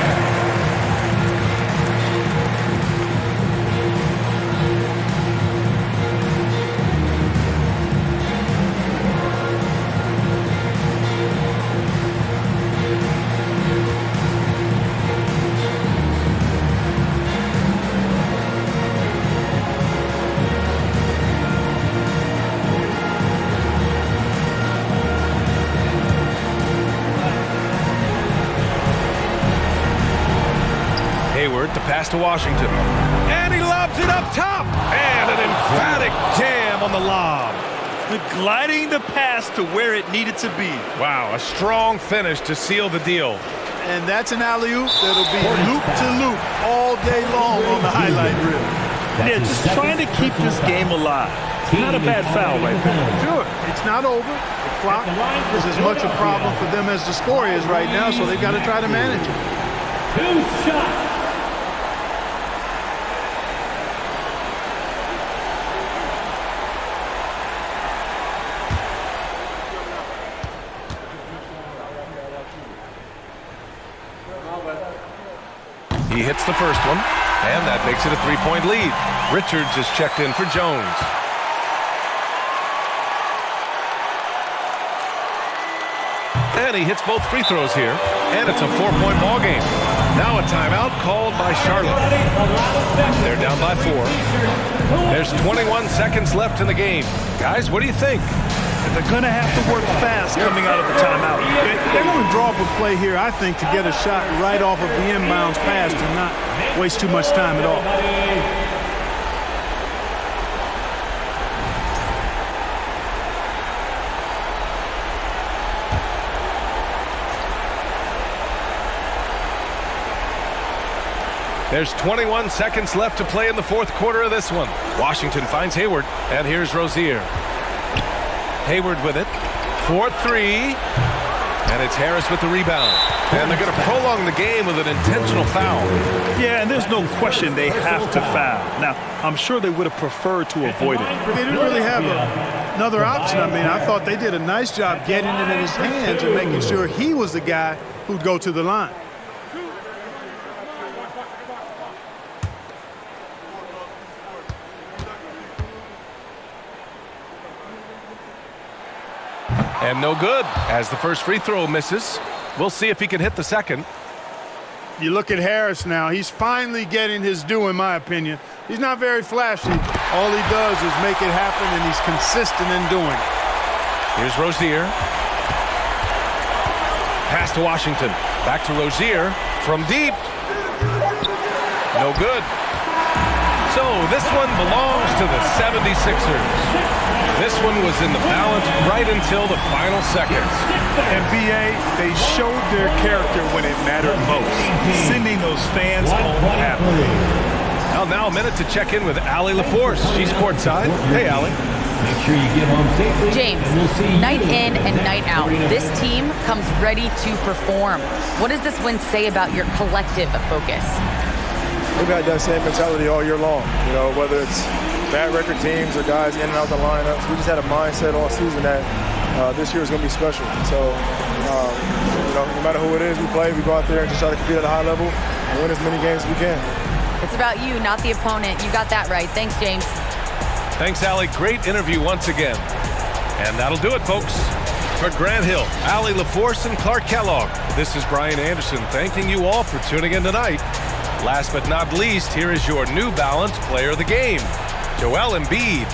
Speaker 2: Hayward to pass to Washington. And he lobs it up top. And an emphatic jam on the lob.
Speaker 4: Gliding the pass to where it needed to be.
Speaker 2: Wow, a strong finish to seal the deal.
Speaker 5: And that's an alley-oop that'll be loop to loop all day long on the highlight reel.
Speaker 4: Yeah, just trying to keep this game alive. It's not a bad foul right there.
Speaker 5: Sure, it's not over. The clock is as much a problem for them as the score is right now, so they've got to try to manage it.
Speaker 1: 2 shots.
Speaker 2: He hits the first one, and that makes it a 3-point lead. Richards is checked in for Jones. And he hits both free throws here, and it's a 4-point ball game. Now a timeout called by Charlotte. They're down by 4. There's 21 seconds left in the game. Guys, what do you think?
Speaker 4: They're going to have to work fast coming out of the timeout.
Speaker 5: They're going to draw up a play here, I think, to get a shot right off of the inbounds pass and not waste too much time at all.
Speaker 2: There's 21 seconds left to play in the fourth quarter of this one. Washington finds Hayward, and here's Rozier. Hayward with it for 3, and it's Harris with the rebound. And they're going to prolong the game with an intentional foul.
Speaker 4: Yeah, and there's no question they have to foul. Now, I'm sure they would have preferred to avoid it.
Speaker 5: They didn't really have another option. I mean, I thought they did a nice job getting it in his hands and making sure he was the guy who'd go to the line.
Speaker 2: And no good, as the first free throw misses. We'll see if he can hit the second.
Speaker 5: You look at Harris now. He's finally getting his due, in my opinion. He's not very flashy. All he does is make it happen, and he's consistent in doing it.
Speaker 2: Here's Rozier. Pass to Washington. Back to Rozier from deep. No good. So this one belongs to the 76ers. This one was in the balance right until the final seconds.
Speaker 4: And B.A., they showed their character when it mattered most, sending those fans home happy.
Speaker 2: Well, now a minute to check in with Allie LaForce. She's courtside. Hey, Allie.
Speaker 1: Make sure you get home safely.
Speaker 3: James,
Speaker 1: and we'll see you
Speaker 3: night in and night out, this team comes ready to perform. What does this win say about your collective focus?
Speaker 11: We've had that same mentality all year long. You know, whether it's bad record teams or guys in and out the lineups, we just had a mindset all season that this year is going to be special. So, you know, no matter who it is we play, we go out there and just try to compete at a high level and win as many games as we can.
Speaker 3: It's about you, not the opponent. You got that right. Thanks, James.
Speaker 2: Thanks, Allie. Great interview once again. And that'll do it, folks. For Grant Hill, Allie LaForce, and Clark Kellogg, this is Brian Anderson thanking you all for tuning in tonight. Last but not least, here is your New Balance Player of the Game, Joel Embiid.